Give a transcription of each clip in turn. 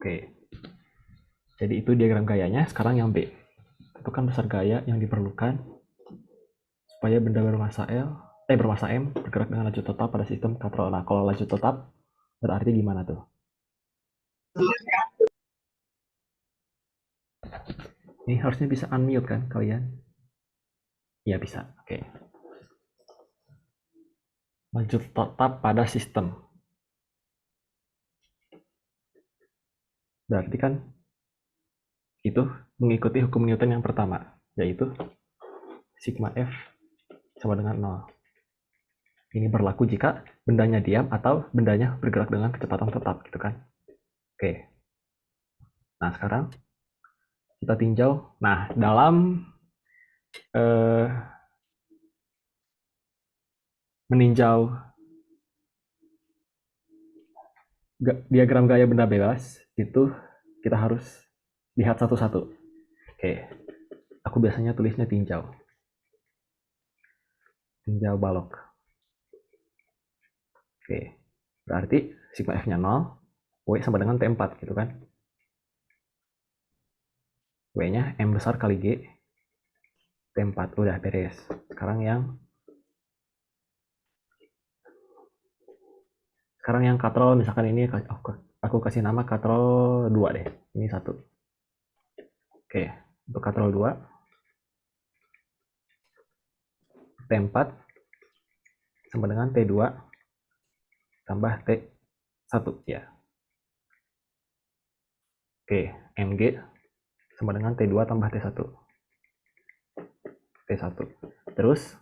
Oke. Jadi itu diagram gayanya. Sekarang yang B. Tentukan besar gaya yang diperlukan supaya benda bermassa M bergerak dengan laju tetap pada sistem katrol. Nah, kalau laju tetap berarti gimana tuh? Ini harusnya bisa unmute kan kalian? Iya bisa. Oke. Laju tetap pada sistem. Berarti kan itu mengikuti hukum Newton yang pertama, yaitu sigma F sama dengan 0. Ini berlaku jika bendanya diam atau bendanya bergerak dengan kecepatan tetap, gitu kan? Oke. Nah, sekarang kita tinjau. Nah, dalam meninjau diagram gaya benda bebas, itu kita harus lihat satu-satu. Oke. Aku biasanya tulisnya tinjau. Tinjau balok. Oke. Berarti sigma F-nya 0, W sama dengan T4 gitu kan. W-nya M besar kali G, T4. Udah beres. Sekarang yang katrol, misalkan ini aku kasih nama katrol 2 deh. Ini 1. Oke, untuk katrol 2, T4 sama dengan T2 tambah T1 ya. Oke, MG sama dengan T2 tambah T1. T1. Terus,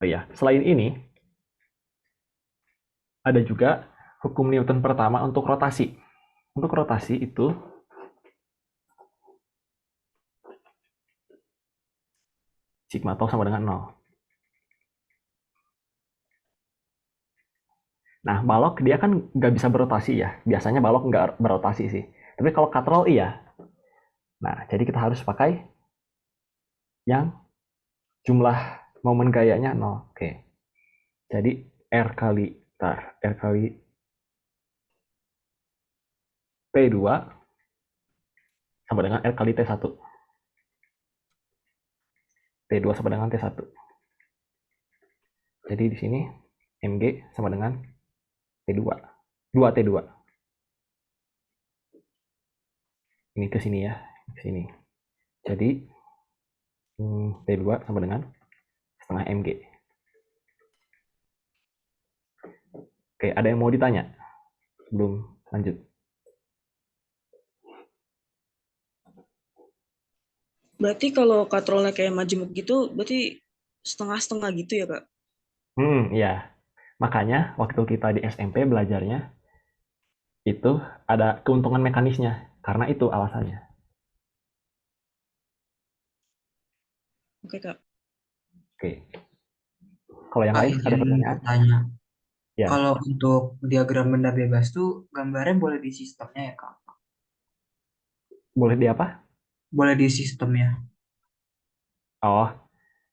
oh ya, selain ini, ada juga hukum Newton pertama untuk rotasi. Untuk rotasi itu, sigma tau sama dengan 0. Nah, balok dia kan nggak bisa berotasi ya. Biasanya balok nggak berotasi sih. Tapi kalau katrol iya. Nah, jadi kita harus pakai yang jumlah momen gayanya 0. Oke. Jadi R kali T2 sama dengan R kali T1. T2 sama dengan T1. Jadi di sini MG sama dengan T2. 2T2. Ini ke sini ya, ke sini. Jadi T2 sama dengan setengah MG. Oke, ada yang mau ditanya sebelum lanjut? Berarti kalau katrolnya kayak majemuk gitu, berarti setengah-setengah gitu ya, Kak? Ya. Makanya waktu kita di SMP belajarnya itu ada keuntungan mekanisnya. Karena itu alasannya. Oke, Kak. Oke. Kalau yang Kak, lain ada izin pertanyaan? bertanya. Ya, Kalau untuk diagram benda bebas tuh gambarnya boleh di sistemnya ya, Kak? boleh di apa? Boleh di sistemnya. Oh,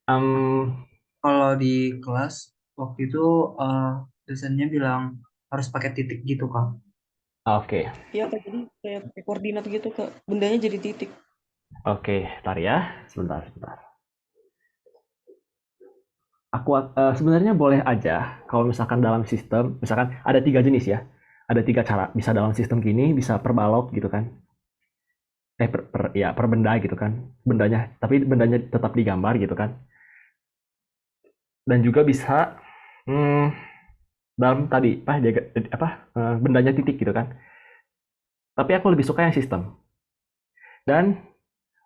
um, Kalau di kelas waktu itu eh, dosennya bilang harus pakai titik gitu, Kak. oke. Iya, Kak. Jadi kayak pakai koordinat gitu, Kak. Bendanya jadi titik. Oke, ntar ya. Sebentar. Aku sebenarnya boleh aja kalau misalkan dalam sistem, misalkan ada 3 jenis ya. Ada 3 cara. Bisa dalam sistem gini, bisa per balok gitu kan. Per benda gitu kan. Tapi bendanya tetap digambar gitu kan. Dan juga bisa hmm, dalam tadi bendanya titik gitu kan. Tapi aku lebih suka yang sistem. Dan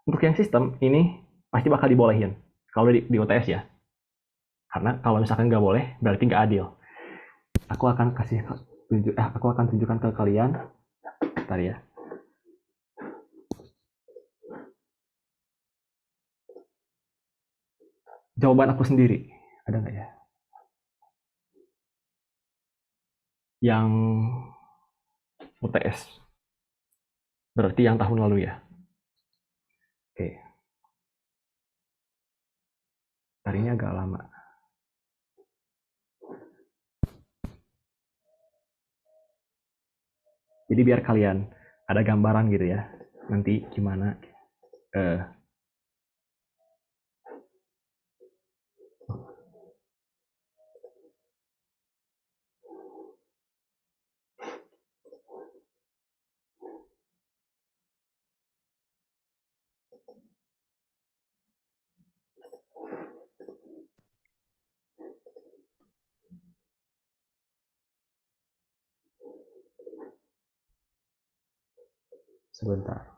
untuk yang sistem ini pasti bakal dibolehin kalau di UTS ya. Karena kalau misalkan nggak boleh berarti nggak adil. Aku akan tunjukkan ke kalian. Bentar ya. Jawaban aku sendiri. Ada nggak ya? Yang UTS. Berarti yang tahun lalu ya. Oke. Hari ini agak lama. Jadi biar kalian ada gambaran gitu ya. Nanti gimana? Eh, sebentar.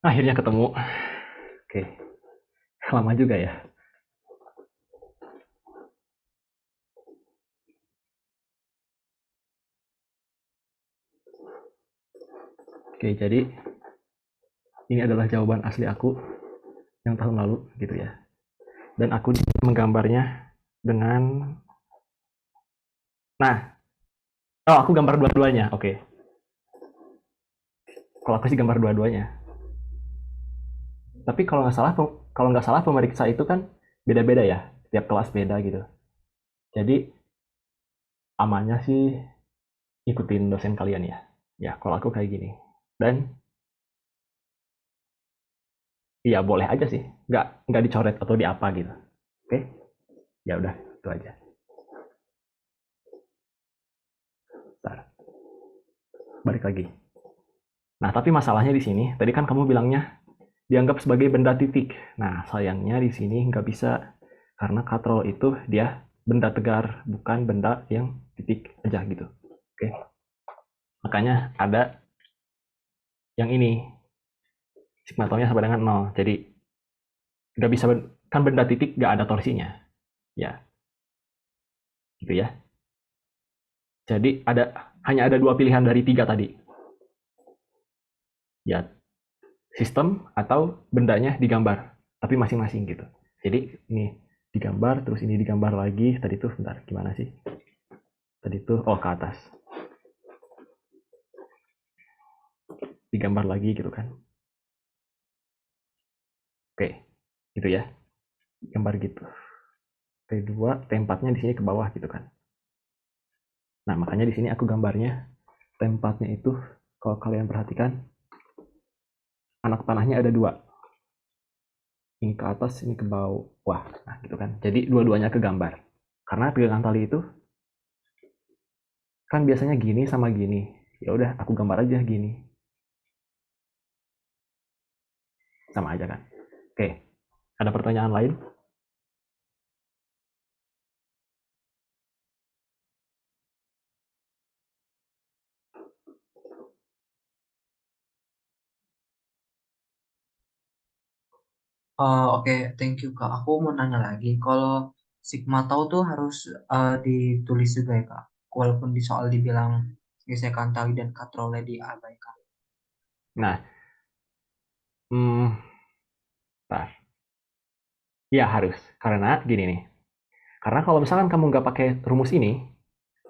Akhirnya ketemu. Oke, lama juga ya. Oke, jadi ini adalah jawaban asli aku yang tahun lalu gitu ya. Dan aku menggambarnya dengan, nah, oh aku gambar dua-duanya. Oke, kalau aku sih gambar dua-duanya. Tapi kalau nggak salah pemeriksa itu kan beda-beda ya, tiap kelas beda gitu. Jadi amannya sih ikutin dosen kalian ya. Ya kalau aku kayak gini. Dan iya boleh aja sih, nggak dicoret atau di apa gitu. Oke, ya udah itu aja. Bentar, balik lagi. Nah tapi masalahnya di sini, tadi kan kamu bilangnya dianggap sebagai benda titik. Nah sayangnya di sini nggak bisa karena katrol itu dia benda tegar, bukan benda yang titik aja gitu. Oke, makanya ada yang ini sigmatomnya sama dengan 0. Jadi nggak bisa, kan benda titik nggak ada torsinya. Ya, gitu ya. Jadi hanya ada dua pilihan dari tiga tadi. Ya, sistem atau bendanya digambar, tapi masing-masing gitu. Jadi ini digambar, terus ini digambar lagi. Tadi tuh, bentar, gimana sih? Tadi tuh, oh ke atas. Digambar lagi gitu kan. Oke, gitu ya. Gambar gitu. T2, T4-nya di sini ke bawah gitu kan. Nah, makanya di sini aku gambarnya T4-nya itu, kalau kalian perhatikan, anak panahnya ada dua. Ini ke atas, ini ke bawah. Nah, gitu kan. Jadi dua-duanya kegambar. Karena pegangan tali itu kan biasanya gini sama gini. Ya udah, aku gambar aja gini. Sama aja kan. Oke, ada pertanyaan lain? Oke, thank you Kak. Aku mau nanya lagi, kalau sigma tau tuh harus ditulis juga ya Kak, walaupun di soal dibilang gesekan tali dan katrolnya diabaikan. Nah, bentar. Ya harus. Karena gini nih. Karena kalau misalkan kamu nggak pakai rumus ini,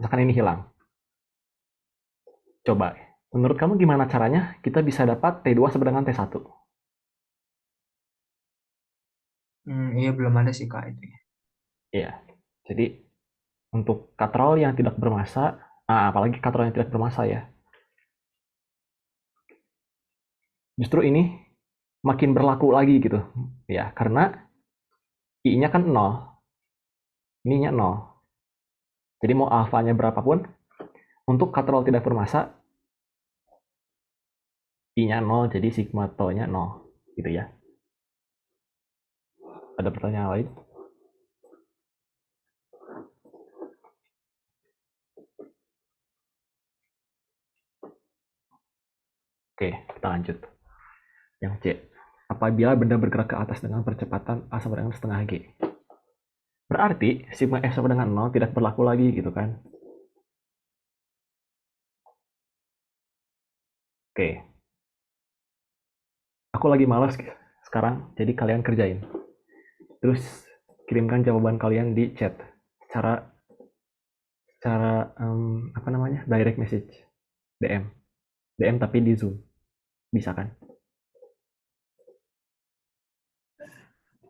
misalkan ini hilang. Coba, menurut kamu gimana caranya kita bisa dapat T2 sama dengan T1? Iya belum ada sih Kak itu ya. Iya. Jadi, untuk katrol yang tidak bermassa, apalagi katrol yang tidak bermassa ya, justru ini makin berlaku lagi gitu. Ya, karena I-nya kan 0, ini-nya 0. Jadi mau alfanya berapapun, untuk katrol tidak bermassa, I-nya 0, jadi sigma tau-nya 0. Gitu ya. Ada pertanyaan lain? Oke, kita lanjut. Yang C. Apabila benda bergerak ke atas dengan percepatan A sama dengan setengah G. Berarti sigma F sama dengan 0 tidak berlaku lagi gitu kan. Oke. Aku lagi malas sekarang, jadi kalian kerjain. Terus kirimkan jawaban kalian di chat secara apa namanya? Direct message, DM. DM tapi di Zoom. Bisa kan?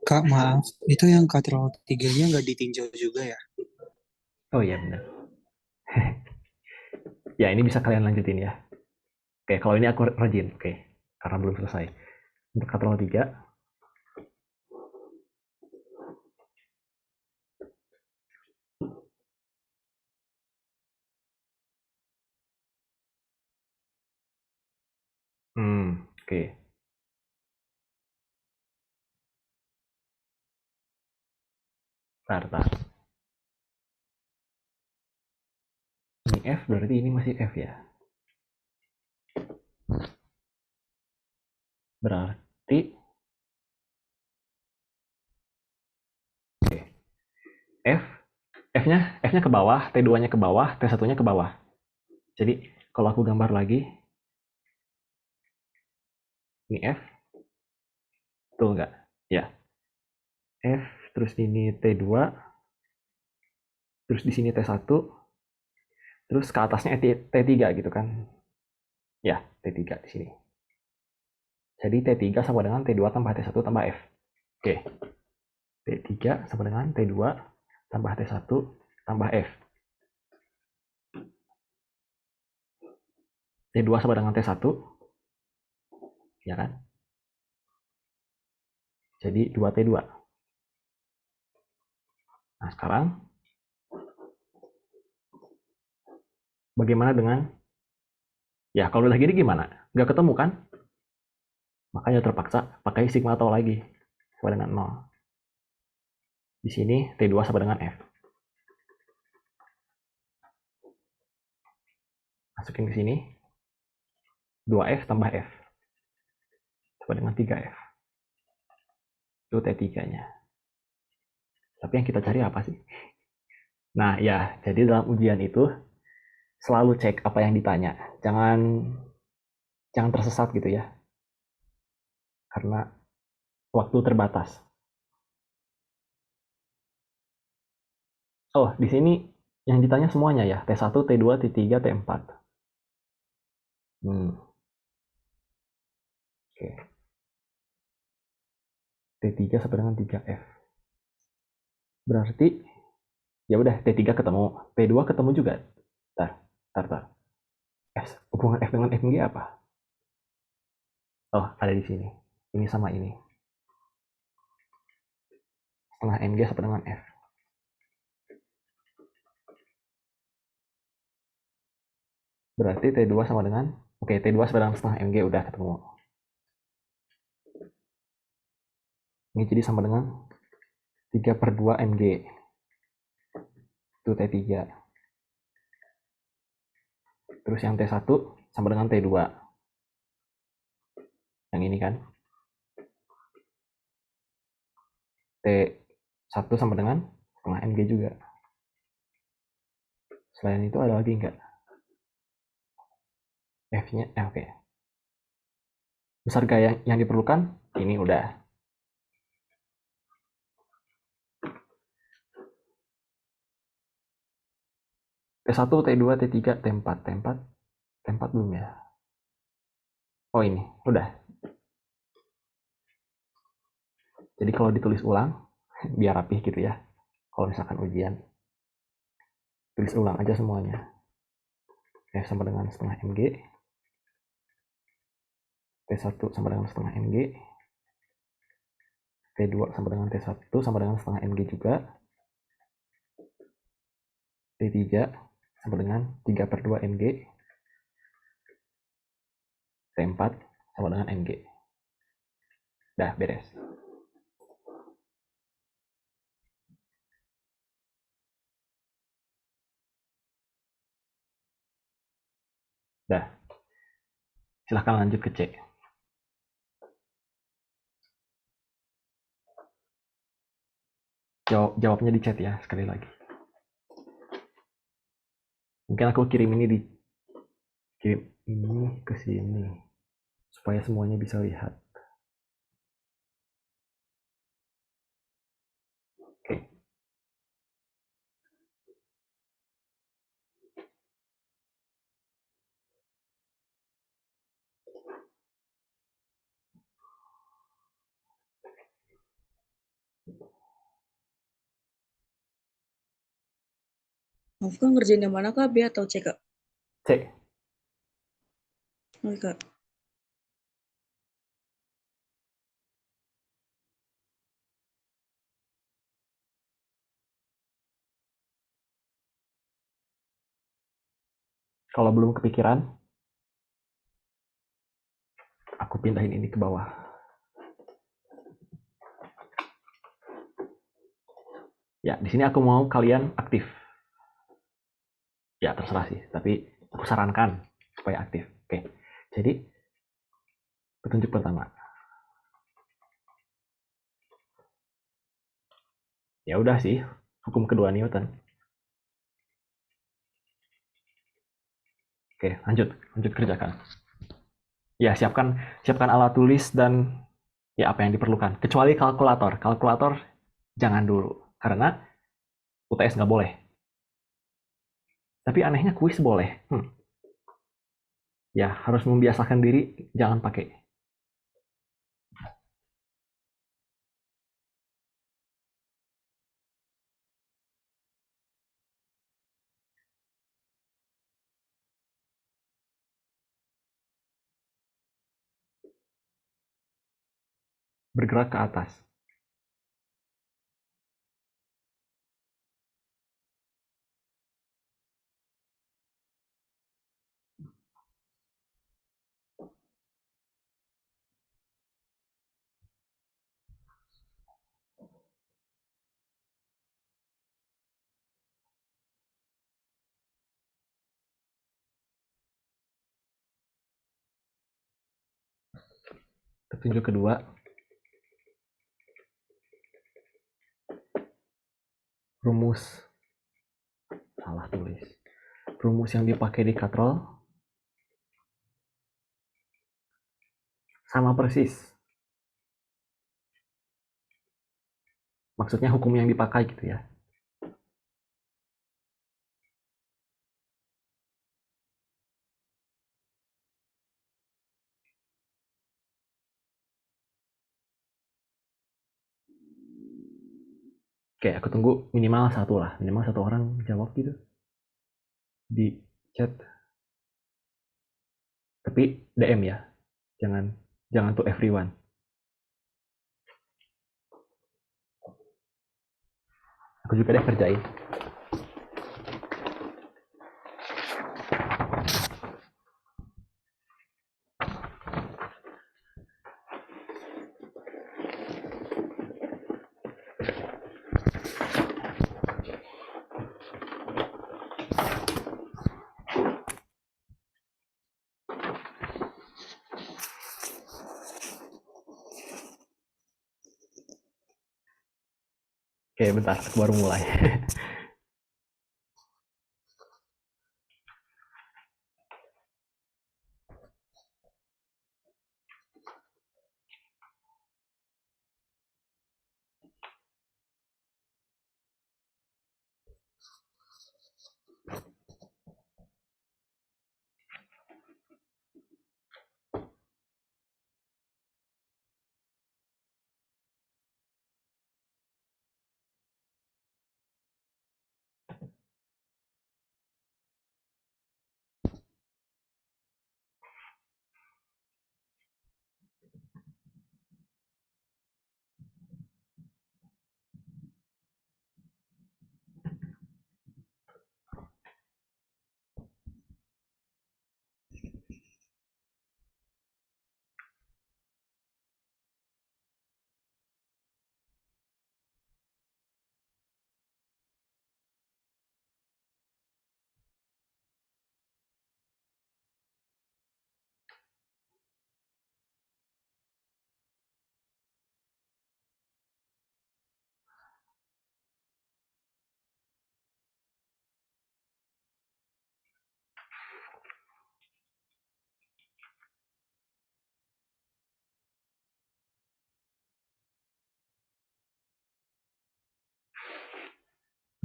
Kak, maaf, itu yang katrol 3-nya nggak ditinjau juga ya? Oh iya benar. Ya, ini bisa kalian lanjutin ya. Oke, kalau ini aku rajin. Oke, karena belum selesai. Untuk katrol 3, oke. Tar. Ini F, berarti ini masih F ya. Berarti F, F-nya ke bawah, T2-nya ke bawah, T1-nya ke bawah. Jadi kalau aku gambar lagi, ini F, betul nggak? Ya, F, terus ini T2, terus di sini T1, terus ke atasnya T3 gitu kan. Ya, T3 di sini. Jadi T3 sama dengan T2 tambah T1 tambah F. Oke, T3 sama dengan T2 tambah T1 tambah F. T2 sama dengan T1, ya kan? Jadi 2T2. Nah, sekarang bagaimana dengan, ya kalau udah gini gimana? Nggak ketemu kan? Makanya terpaksa pakai sigma tau lagi. Sama dengan 0. Di sini T2 sama dengan F. Masukin ke sini. 2F tambah F. Sama dengan 3F. Itu T3-nya. Tapi yang kita cari apa sih? Nah, ya, jadi dalam ujian itu selalu cek apa yang ditanya. Jangan tersesat gitu ya. Karena waktu terbatas. Oh, di sini yang ditanya semuanya ya. T1, T2, T3, T4. Oke. T3 sama dengan 3F. Berarti ya udah T3 ketemu, T2 ketemu juga. Tar. Hubungan F dengan FG apa? Oh, ada di sini. Ini sama ini. Setengah MG sama dengan F. Berarti T2 sama dengan, oke, T2 sama dengan setengah MG udah ketemu. Ini jadi sama dengan 3/2 MG. Itu T3. Terus yang T1 sama dengan T2. Yang ini kan. T1 sama dengan setengah MG juga. Selain itu ada lagi nggak? F-nya, oke. Besar gaya yang diperlukan, ini udah. T1, T2, T3, T4, T4, T4 belum ya? Oh ini, udah. Jadi kalau ditulis ulang, biar rapih gitu ya. Kalau misalkan ujian, tulis ulang aja semuanya. F sama dengan setengah MG, T1 sama dengan setengah MG, T2 sama dengan T1 sama dengan setengah MG juga, T3 sama dengan 3/2 MG, T4 sama dengan MG. Dah, beres. Dah, silahkan lanjut ke C. Jawabnya di chat ya, sekali lagi. Mungkin aku kirim ini ke sini supaya semuanya bisa lihat. Oke. Nafka ngerjain yang mana Kak? B atau C Kak? C. Oke Kak. Kalau belum kepikiran, aku pindahin ini ke bawah. Ya, di sini aku mau kalian aktif. Ya, terserah sih, tapi aku sarankan supaya aktif. Oke. Jadi, petunjuk pertama. Ya udah sih, hukum kedua Newton. Oke, lanjut kerjakan. Ya, siapkan alat tulis dan ya apa yang diperlukan. Kecuali kalkulator. Kalkulator jangan dulu, karena UTS nggak boleh. Tapi anehnya kuis boleh. Ya, harus membiasakan diri, jangan pakai. Bergerak ke atas. Petunjuk kedua, rumus. Salah tulis. Rumus yang dipakai di katrol sama persis. Maksudnya hukum yang dipakai gitu ya. Oke, aku tunggu minimal satu lah. Minimal satu orang jawab gitu. Di chat. Tapi DM ya. Jangan to everyone. Aku juga deh kerjain. Oke, bentar, aku baru mulai.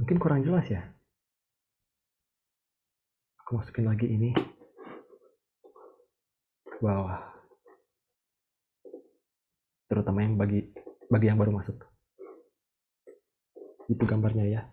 Mungkin kurang jelas ya. Aku masukin lagi ini ke bawah. Terutama yang bagi yang baru masuk. Itu gambarnya ya.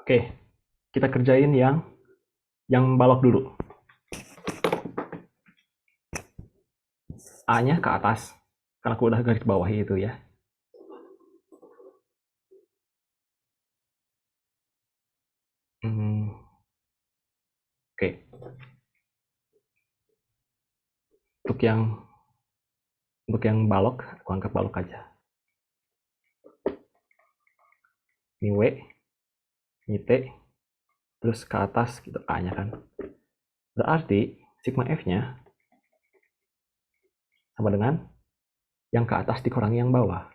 Oke, kita kerjain yang balok dulu. A-nya ke atas. Karena aku udah garis bawahi itu ya. Oke. Untuk yang balok, aku anggap balok aja. Ini W, ini T, terus ke atas gitu A-nya kan. Berarti sigma F-nya sama dengan yang ke atas dikurangi yang bawah.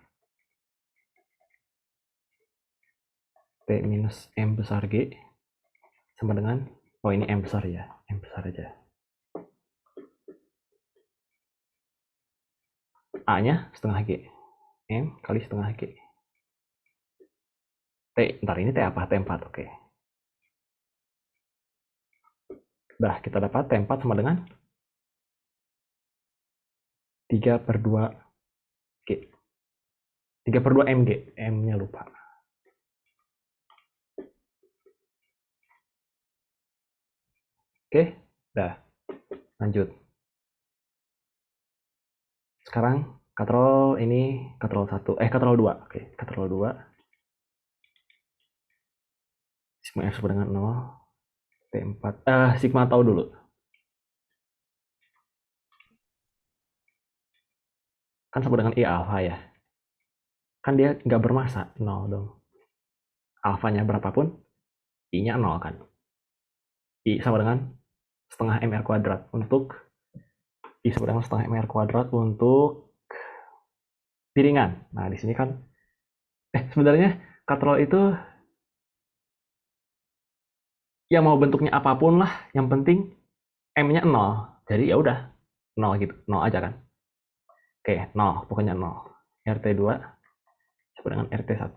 T minus M besar G sama dengan, oh ini M besar ya, M besar aja. A-nya setengah G. M kali setengah G. T, ntar ini T apa? T4, oke. Dah, kita dapat T4 sama dengan 3/2 G. 3/2 MG. M-nya lupa. Oke, dah. Lanjut. Sekarang katrol ini katrol 1, katrol 2. Oke, katrol 2. Sigma F sama dengan 0. T4. Sigma tahu dulu. Kan sama dengan I alpha ya. kan dia nggak bermassa, 0 dong. Alfanya berapapun, I-nya 0 kan. I sama dengan setengah mr kuadrat untuk I sama dengan setengah mr kuadrat untuk piringan. Nah, di sini kan sebenarnya katrol itu ya mau bentuknya apapun lah, yang penting M-nya 0. Jadi ya udah 0 gitu, 0 aja kan. Oke, 0, pokoknya 0. RT2 sama dengan RT1.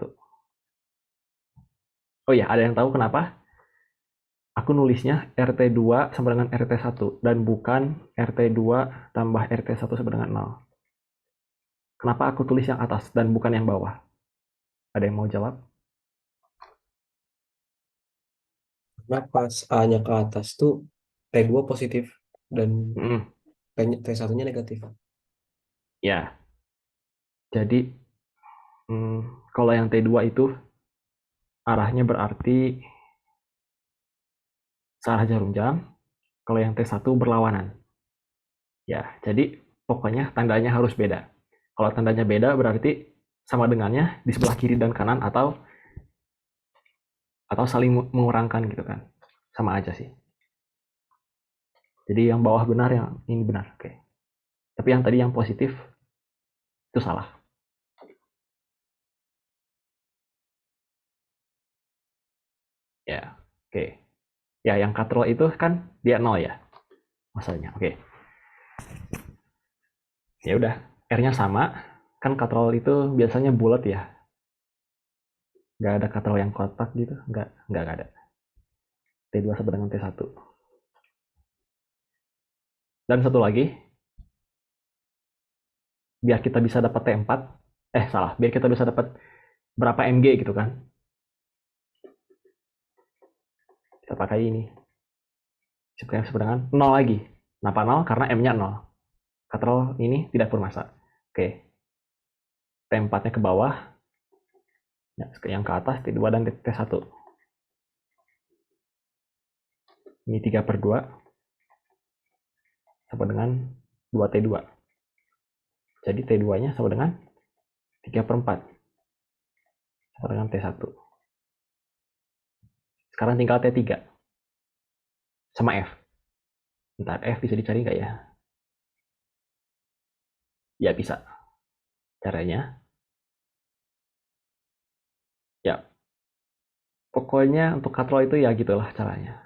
Oh ya, ada yang tahu kenapa aku nulisnya RT2 sama dengan RT1 dan bukan RT2 tambah RT1 sama dengan 0? Kenapa aku tulis yang atas dan bukan yang bawah? Ada yang mau jawab? Karena pas A-nya ke atas tuh T2 positif dan Mm, T1-nya negatif. ya, jadi kalau yang T2 itu arahnya berarti searah jarum jam, kalau yang T1 berlawanan. Ya, jadi pokoknya tandanya harus beda. Kalau tandanya beda berarti sama dengannya di sebelah kiri dan kanan atau saling mengurangkan gitu kan. Sama aja sih. Jadi yang bawah benar, yang ini benar. Oke. Tapi yang tadi yang positif itu salah. Ya, oke. Ya, yang katrol itu kan dia 0 ya. Masalahnya. Oke. Ya udah, R-nya sama. Kan katrol itu biasanya bulat ya. Nggak ada katrol yang kotak gitu. Nggak ada. T2 sama dengan T1. Dan satu lagi, biar kita bisa dapat T4, salah, biar kita bisa dapat berapa mg gitu kan. Kita pakai ini. Sama dengan 0 lagi. Kenapa 0? Karena M-nya 0. Katrol ini tidak bermassa. Oke. T4-nya ke bawah. Ya, yang ke atas T2 dan T1. Ini 3/2 sama dengan 2T2. Jadi T2-nya sama dengan 3/4 sama dengan T1. Sekarang tinggal T3 sama F. Bentar, F bisa dicari nggak ya? Ya, bisa. Caranya, ya, pokoknya untuk katrol itu ya gitulah caranya.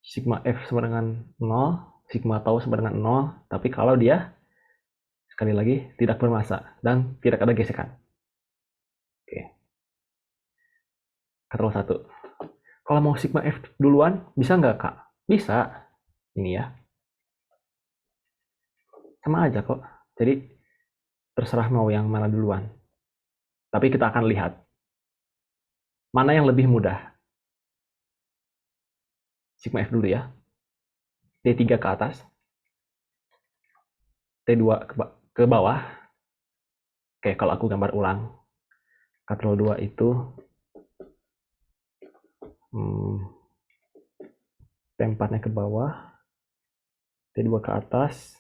Sigma F sama dengan 0, sigma tau sama dengan 0, tapi kalau dia, sekali lagi, tidak bermassa dan tidak ada gesekan. Oke. Katrol 1. Kalau mau sigma F duluan, bisa nggak, Kak? Bisa. Ini ya. Sama aja kok. Jadi, terserah mau yang mana duluan. Tapi kita akan lihat. Mana yang lebih mudah. Sigma F dulu ya. T3 ke atas. T2 ke bawah. Oke, kalau aku gambar ulang. Katrol 2 itu T4-nya ke bawah. T2 ke atas.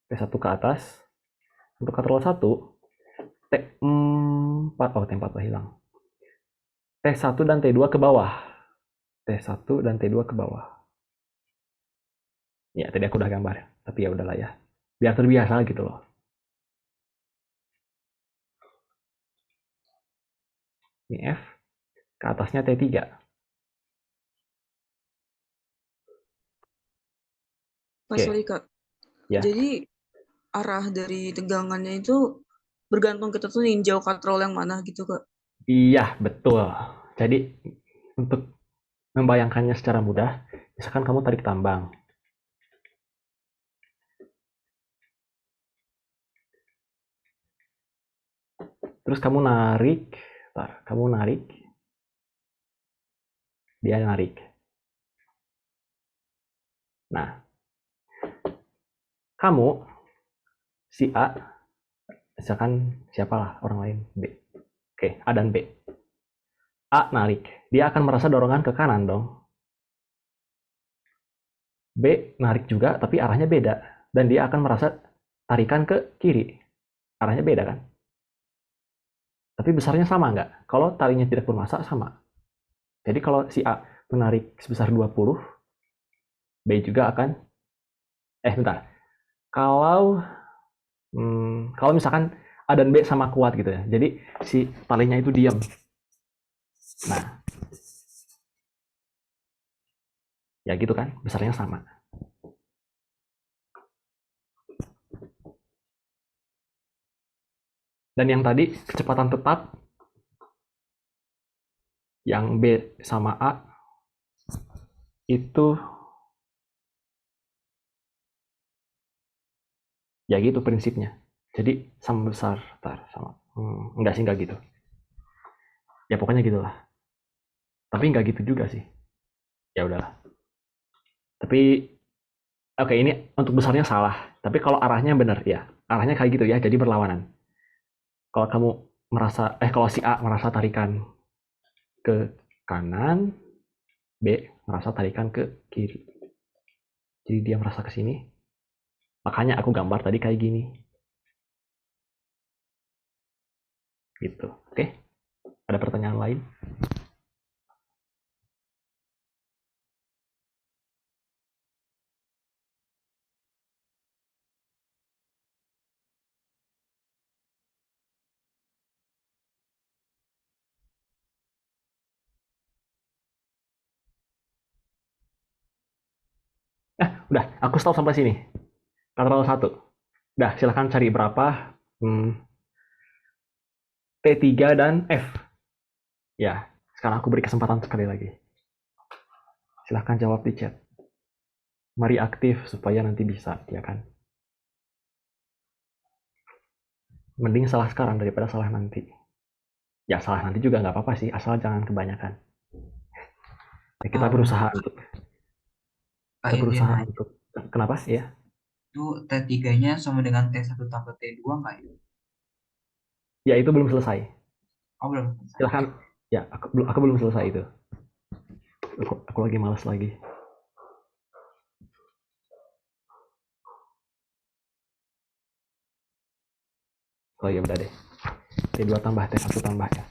T1 ke atas. Untuk katrol 1, T4, T4 lah hilang. T1 dan T2 ke bawah. T1 dan T2 ke bawah. Ya, tadi aku udah gambar. Tapi ya udahlah ya. Biar terbiasa gitu loh. Ini F. Ke atasnya T3. Pas sorry Kak. Ya. Jadi arah dari tegangannya itu bergantung kita tuh ninjau katrol yang mana gitu Kak. Iya, betul. Jadi untuk membayangkannya secara mudah, misalkan kamu tarik tambang. Terus kamu narik, dia narik. Nah, kamu, si A, misalkan siapalah orang lain, B. Oke, A dan B. A narik, dia akan merasa dorongan ke kanan dong. B narik juga, tapi arahnya beda. Dan dia akan merasa tarikan ke kiri. arahnya beda kan? Tapi besarnya sama nggak? Kalau talinya tidak bermassa, sama. Jadi kalau si A menarik sebesar 20, B juga akan, bentar. Kalau kalau misalkan A dan B sama kuat gitu ya, jadi si talinya itu diam. Nah, ya gitu kan, besarnya sama. Dan yang tadi kecepatan tetap, yang B sama A, itu ya gitu prinsipnya. Jadi sama besar, sama. Enggak sih, enggak gitu. Ya pokoknya gitulah. Tapi enggak gitu juga sih. Ya udahlah. Tapi oke, ini untuk besarnya salah. Tapi kalau arahnya benar ya. Arahnya kayak gitu ya, jadi berlawanan. Kalau kamu kalau si A merasa tarikan ke kanan, B merasa tarikan ke kiri. Jadi dia merasa ke sini. Makanya aku gambar tadi kayak gini. Gitu. Oke? Ada pertanyaan lain? Udah, aku stop sampai sini. Katedral 1. Udah, silahkan cari berapa T3 dan F. Ya, sekarang aku beri kesempatan sekali lagi. Silahkan jawab di chat. Mari aktif supaya nanti bisa, ya kan? Mending salah sekarang daripada salah nanti. Ya, salah nanti juga nggak apa-apa sih, asal jangan kebanyakan. Ya, kita Um, berusaha untuk Kak kita Irjen berusaha nanya, untuk kenapa ya? itu T3-nya sama dengan T1 tambah T2 nggak ya? Ya itu belum selesai. Oh, belum selesai. Silahkan. Oke. Ya, aku belum selesai itu. Aku lagi malas lagi. Oh ya udah deh. T2 tambah T1 tambah ya.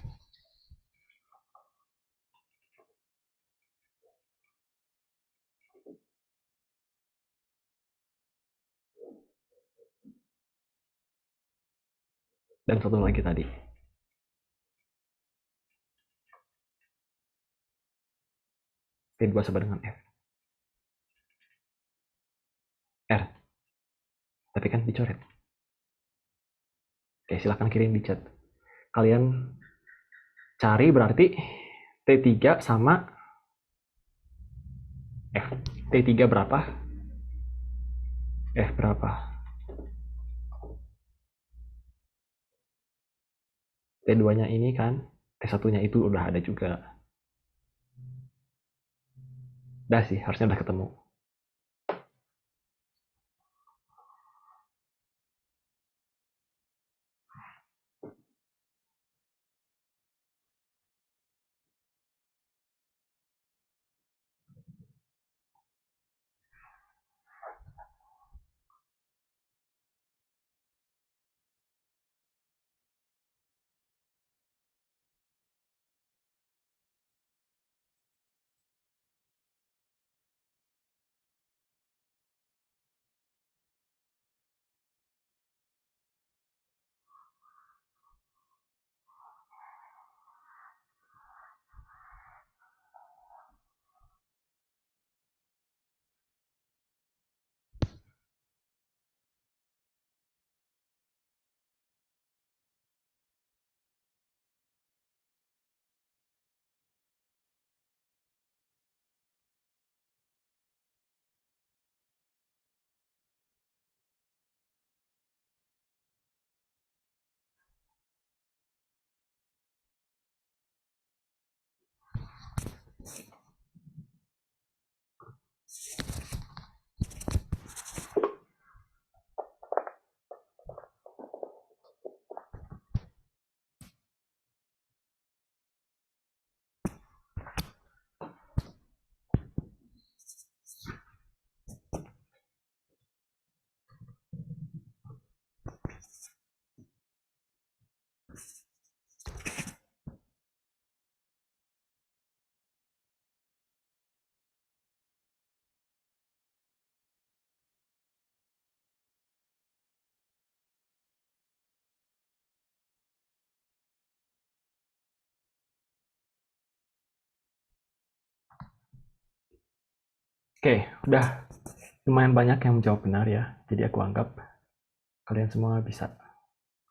Dan satu lagi tadi. T2 sama dengan F. R. Tapi kan dicoret. Oke, silahkan kirim di chat. Kalian cari berarti T3 sama F. T3 berapa? F berapa? T2-nya ini kan, T1-nya itu udah ada juga. Udah sih, harusnya udah ketemu. Oke, udah lumayan banyak yang menjawab benar ya. Jadi aku anggap kalian semua bisa.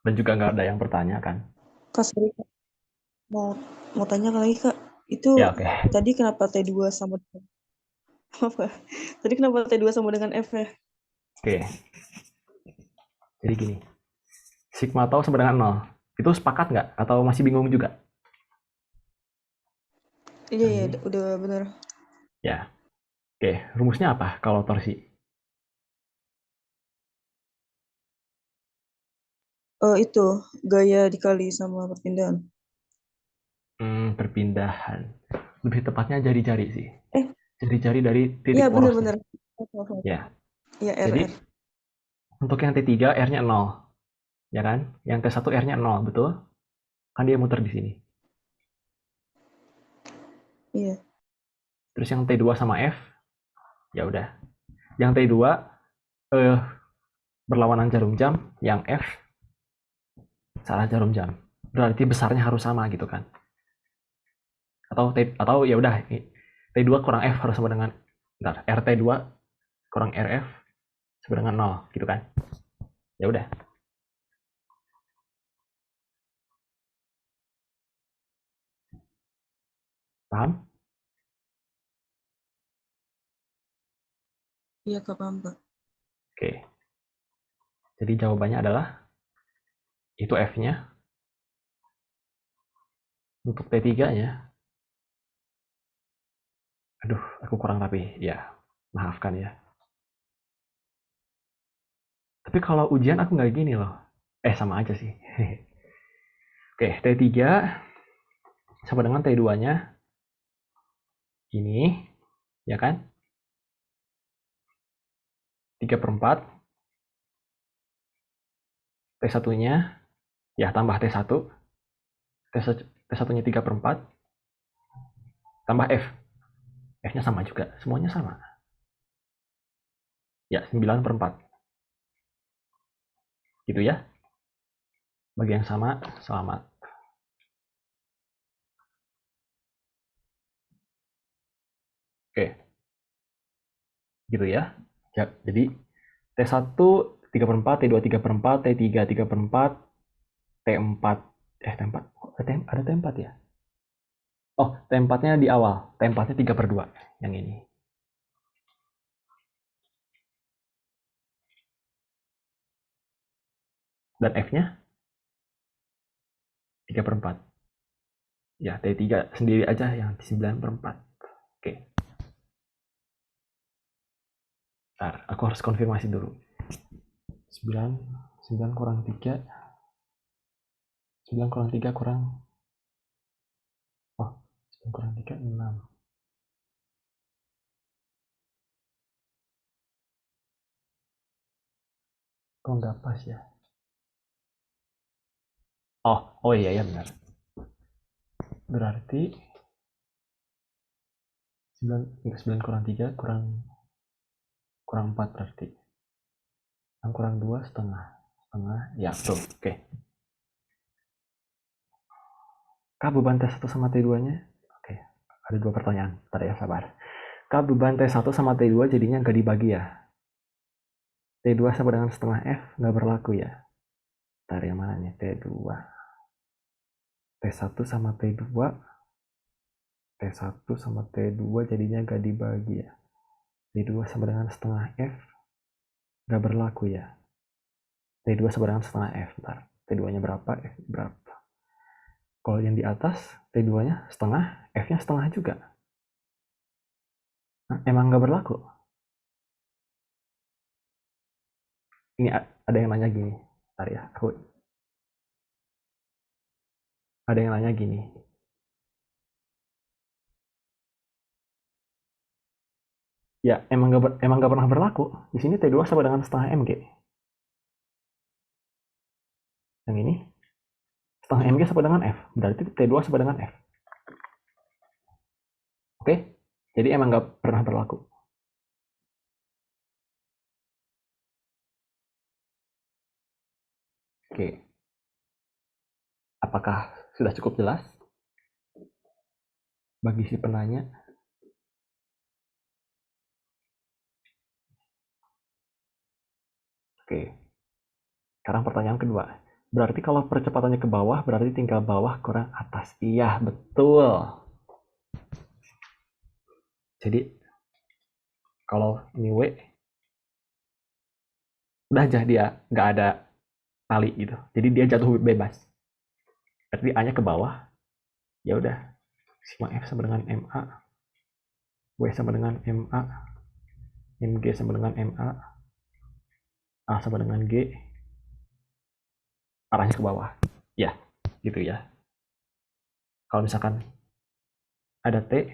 Dan juga nggak ada yang bertanya kan. Kak, sorry, Kak. Mau mau tanya lagi, Kak. Itu Ya oke. tadi kenapa T2 sama dengan apa? Tadi kenapa T2 sama dengan F ya? Oke. Jadi gini. Sigma tau sama dengan 0. Itu sepakat nggak? Atau masih bingung juga? Iya, iya, Ini. udah benar. Ya. Oke, rumusnya apa kalau torsi? Itu gaya dikali sama perpindahan. Perpindahan. Lebih tepatnya jari-jari sih. Eh, Jari-jari dari iya titik porosnya. benar-benar. Ya. Iya, Jadi RR. untuk yang T3 R-nya 0, ya kan? Yang T1 R-nya 0, betul? Kan dia muter di sini. Iya. Terus yang T2 sama F, ya udah. Yang T2 eh, berlawanan jarum jam, yang F salah jarum jam. Berarti besarnya harus sama gitu kan. Atau ya udah, T2 kurang F harus sama dengan RT2 kurang RF sama dengan 0 gitu kan. Ya udah. Paham? Iya, Kak, paham, Kak. Oke. Jadi jawabannya adalah itu F-nya. Untuk T3-nya, aduh, aku kurang rapi. Ya, maafkan ya. Tapi kalau ujian aku nggak gini loh. Sama aja sih. Oke, T3 sama dengan T2-nya ini, ya kan? 3/4. T1-nya, ya tambah T1. T1-nya 3/4. Tambah F. F-nya sama juga. Semuanya sama. Ya, 9/4. Gitu ya. Bagi yang sama, selamat. Oke, gitu ya. Jadi T1 3/4, T2 3/4, T3 3/4, T4. T4. Ada T4 ya? Oh, T4-nya di awal. T4-nya 3/2. Yang ini. Dan F-nya 3/4. Ya, T3 sendiri aja yang 9/4. Oke. Ntar, aku harus konfirmasi dulu. 9, 9 kurang 3. 9 kurang 3 kurang... Oh, 9 kurang 3, 6. Kok nggak pas ya? Oh iya, ya benar. Berarti 9 kurang 3 kurang 4 berarti. 6 kurang 2 setengah. Setengah, ya betul. Oke. Kah beban T1 sama T2-nya? Oke, ada 2 pertanyaan. Bentar ya, sabar. Kah beban T1 sama T2 jadinya nggak dibagi ya? T2 sama dengan setengah F nggak berlaku ya? Bentar, yang mana nih? T2. T1 sama T2. T1 sama T2 jadinya nggak dibagi ya? T2 sama dengan setengah F nggak berlaku ya? T2 sama dengan setengah F. Bentar, T2-nya berapa? F berapa? Kalau yang di atas, T2-nya setengah, F-nya setengah juga. Nah, emang nggak berlaku? Ini ada yang nanya gini. Bentar ya, ada yang nanya gini. Ya, emang nggak pernah berlaku. Di sini T2 sama dengan setengah mg. Yang ini setengah mg sama dengan F. Berarti T2 sama dengan F. Oke? Jadi emang nggak pernah berlaku. Oke. Apakah sudah cukup jelas bagi si penanya? Oke, sekarang pertanyaan kedua. Berarti kalau percepatannya ke bawah, berarti tinggal bawah kurang atas. Iya, betul. Jadi, kalau ini W, udah aja dia nggak ada tali gitu. Jadi dia jatuh bebas. Berarti A-nya ke bawah, ya udah. Sigma F sama dengan MA, W sama dengan MA, MG sama dengan MA, A sama dengan G, arahnya ke bawah. Ya, gitu ya. Kalau misalkan ada T,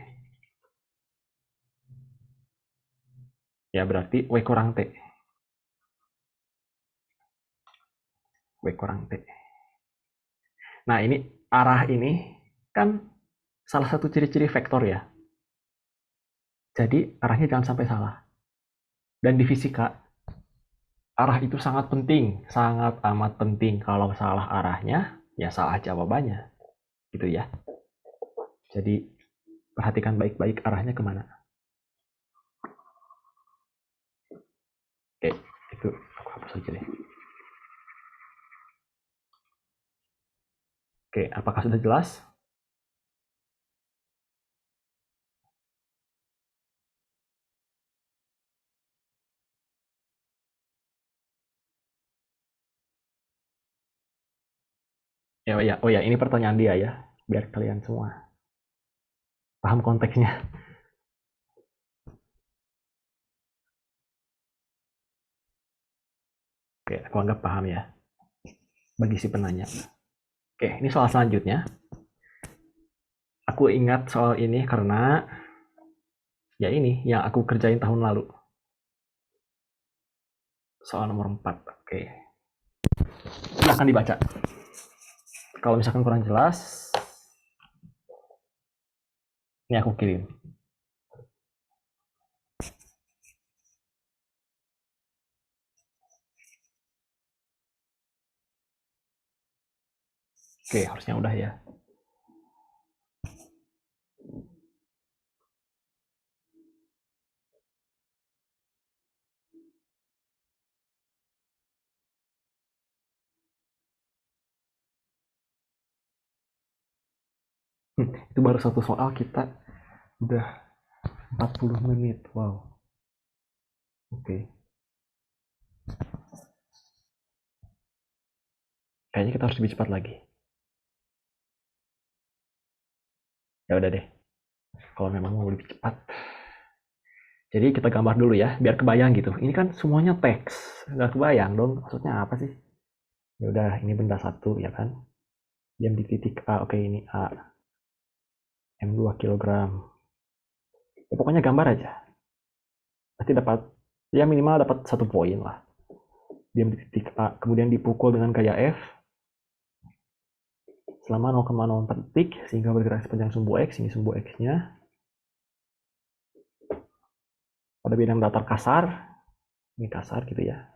ya berarti W kurang T. W kurang T. Nah, ini arah ini kan salah satu ciri-ciri vektor ya. Jadi, arahnya jangan sampai salah. Dan di fisika, arah itu sangat penting, sangat amat penting. Kalau salah arahnya, ya salah jawabannya. Gitu ya. Jadi, perhatikan baik-baik arahnya kemana. Oke, itu aku hapus aja deh. Oke, apakah sudah jelas? Oh ya, ini pertanyaan dia ya, biar kalian semua paham konteksnya. Oke, aku anggap paham ya, bagi si penanya. Oke, ini soal selanjutnya. Aku ingat soal ini karena ya ini yang aku kerjain tahun lalu. Soal nomor 4. Oke. Silahkan dibaca. Kalau misalkan kurang jelas, ini aku kirim. Oke, harusnya udah ya. Itu baru satu soal kita udah 40 menit. Wow. Oke. Kayaknya kita harus lebih cepat lagi. Ya udah deh. Kalau memang mau lebih cepat. Jadi kita gambar dulu ya, biar kebayang gitu. Ini kan semuanya teks. Nggak kebayang dong, maksudnya apa sih? Ya udah, ini benda satu ya kan. Diam di titik A. Oke, ini A. M2 kilogram. Ya, pokoknya gambar aja. Pasti dapat, ya minimal dapat 1 poin lah. Diam di titik A, kemudian dipukul dengan gaya F selama 0,04 detik sehingga bergerak sepanjang sumbu X. Ini sumbu X-nya. Pada bidang datar kasar, ini kasar gitu ya.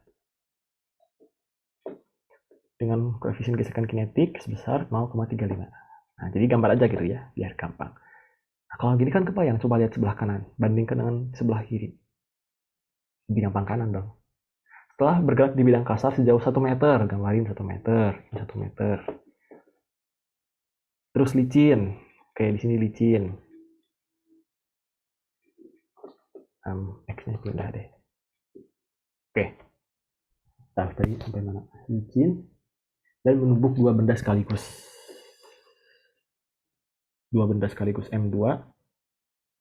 Dengan koefisien gesekan kinetik sebesar 0,35. Nah, jadi gambar aja gitu ya, biar gampang. Nah, kalau gini kan kebayang, coba lihat sebelah kanan, bandingkan dengan sebelah kiri. Lebih gampang kanan dong. Setelah bergerak di bidang kasar sejauh 1 meter, gambarin 1 meter, 1 meter. Terus licin, oke di sini licin. X-nya pindah deh. Oke, nah, tadi sampai mana? Licin dan menumbuk dua benda sekaligus. Dua benda sekaligus M2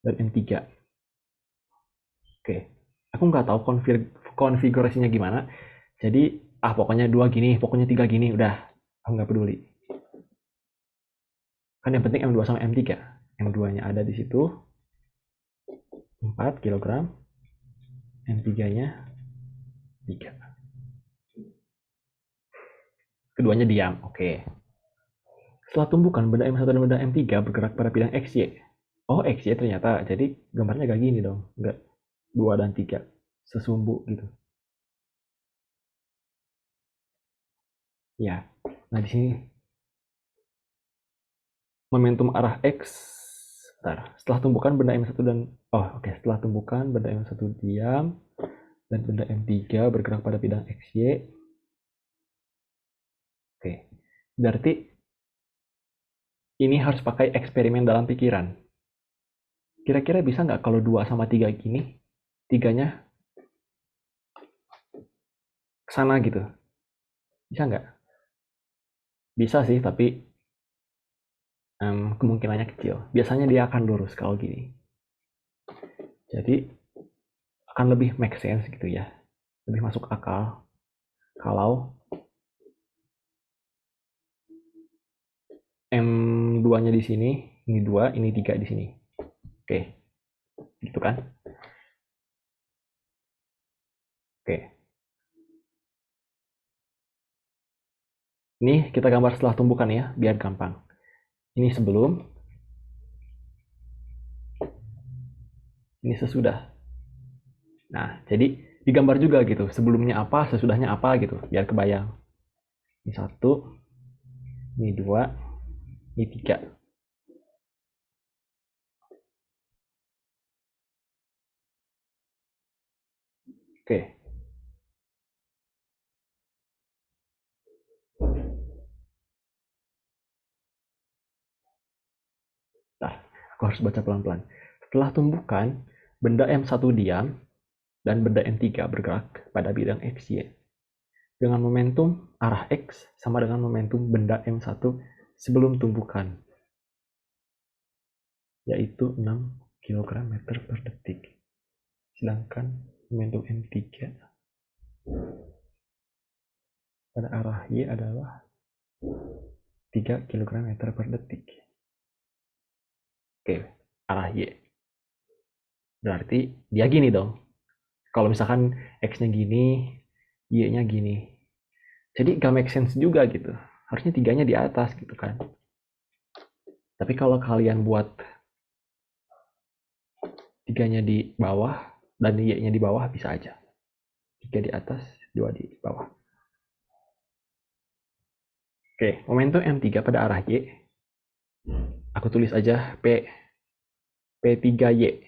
dan M3. Oke, aku nggak tahu konfigurasinya gimana. Jadi, pokoknya 2 gini, pokoknya 3 gini, udah. Aku nggak peduli. Kan yang penting M2 sama M3. M2-nya ada di situ. 4 kg. M3-nya 3. Keduanya diam, oke. Setelah tumbukan, benda M1 dan benda M3 bergerak pada bidang XY. Oh, XY ternyata. Jadi gambarnya gak gini dong. Nggak 2 dan 3. Sesumbu gitu. Ya. Nah, di sini momentum arah X. Setelah tumbukan benda M1 dan setelah tumbukan benda M1 diam, dan benda M3 bergerak pada bidang XY. Oke, berarti ini harus pakai eksperimen dalam pikiran. Kira-kira bisa nggak kalau 2 sama 3 gini, 3-nya ke sana gitu? Bisa nggak? Bisa sih, tapi kemungkinannya kecil. Biasanya dia akan lurus kalau gini. Jadi akan lebih make sense gitu ya. Lebih masuk akal kalau M2-nya di sini, ini 2, ini 3 di sini. Oke, gitu kan? Oke. Ini kita gambar setelah tumbukan ya, biar gampang. Ini sebelum, ini sesudah. Nah, jadi digambar juga gitu, sebelumnya apa, sesudahnya apa gitu, biar kebayang. Ini 1, ini 2, ini 3. Oke. Nah, aku harus baca pelan-pelan. Setelah tumbukan, benda M1 diam dan benda M3 bergerak pada bidang XY. Dengan momentum arah X sama dengan momentum benda M1 sebelum tumbukan, yaitu 6 kg meter per detik. Sedangkan momentum M3 pada arah Y adalah 3 kg meter per detik. Oke, arah Y. Berarti dia gini dong. Kalau misalkan X-nya gini, Y-nya gini. Jadi gak make sense juga gitu. Harusnya 3-nya di atas gitu kan. Tapi kalau kalian buat 3-nya di bawah dan Y-nya di bawah bisa aja. 3 di atas, 2 di bawah. Oke, momentum M3 pada arah Y. Aku tulis aja P3Y.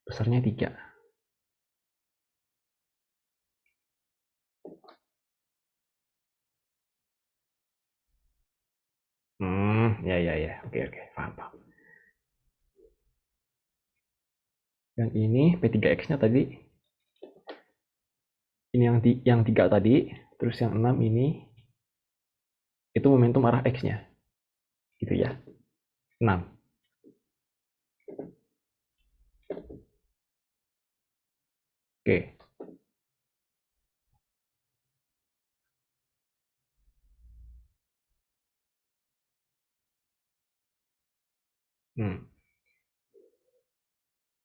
Besarnya 3. Ya. Oke, paham. Yang ini P3X-nya tadi. Ini yang 3 tadi. Terus yang 6 ini. Itu momentum arah X-nya. Gitu ya. 6. Oke.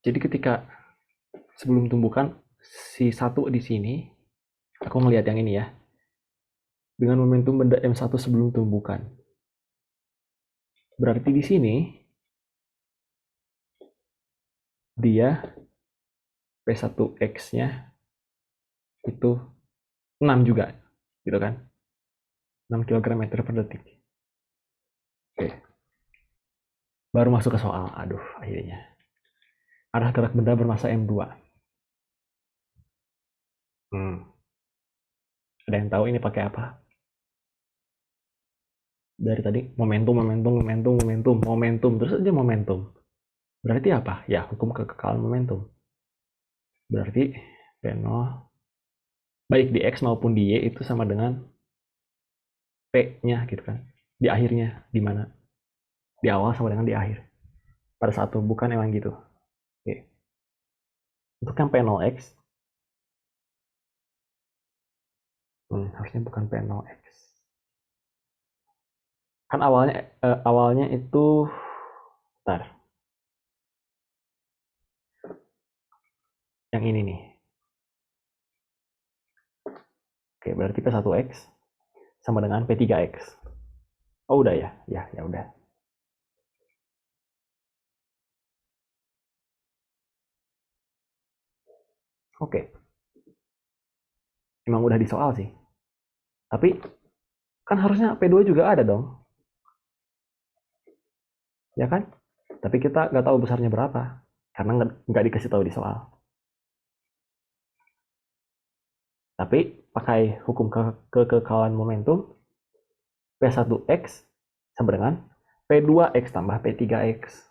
Jadi ketika sebelum tumbukan si 1 di sini, aku ngelihat yang ini ya. Dengan momentum benda M1 sebelum tumbukan. Berarti di sini dia P1X-nya itu 6 juga, gitu kan? 6 kg meter per detik. Oke. Baru masuk ke soal. Aduh, akhirnya. Arah gerak benda bermasa M2. Ada yang tahu ini pakai apa? Dari tadi momentum, terus aja momentum. Berarti apa? Ya, hukum kekekalan momentum. Berarti P0 baik di X maupun di Y itu sama dengan P-nya gitu kan. Di akhirnya di mana? Di awal sama dengan di akhir. Pada saat tumbukan emang gitu. Oke. Untuk yang P0X harusnya bukan P0X. Kan awalnya itu bentar. Yang ini nih. Oke, berarti P1X sama dengan P3X. Oh, udah ya? Ya udah. Oke. Emang udah di soal sih. Tapi kan harusnya P2 juga ada dong. Ya kan? Tapi kita nggak tahu besarnya berapa. Karena nggak dikasih tahu di soal. Tapi pakai hukum kekekalan momentum, P1X sama dengan P2X tambah P3X.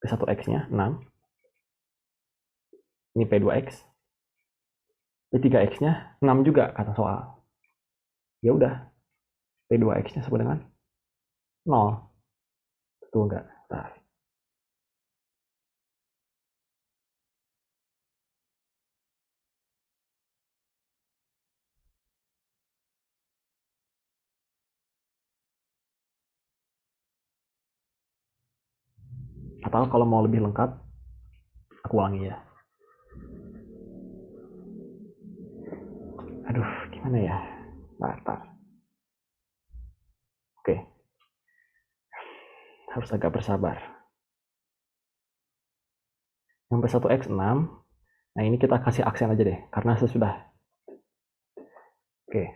P1X-nya 6. Ini P2X. P3X-nya 6 juga kata soal. Ya udah, P2X-nya sama dengan 0. Betul nggak? Nah, atau kalau mau lebih lengkap, aku ulangi ya. Aduh, gimana ya? Bentar. Oke, harus agak bersabar. Yang P1X 6. Nah, ini kita kasih aksen aja deh, karena sesudah. Oke.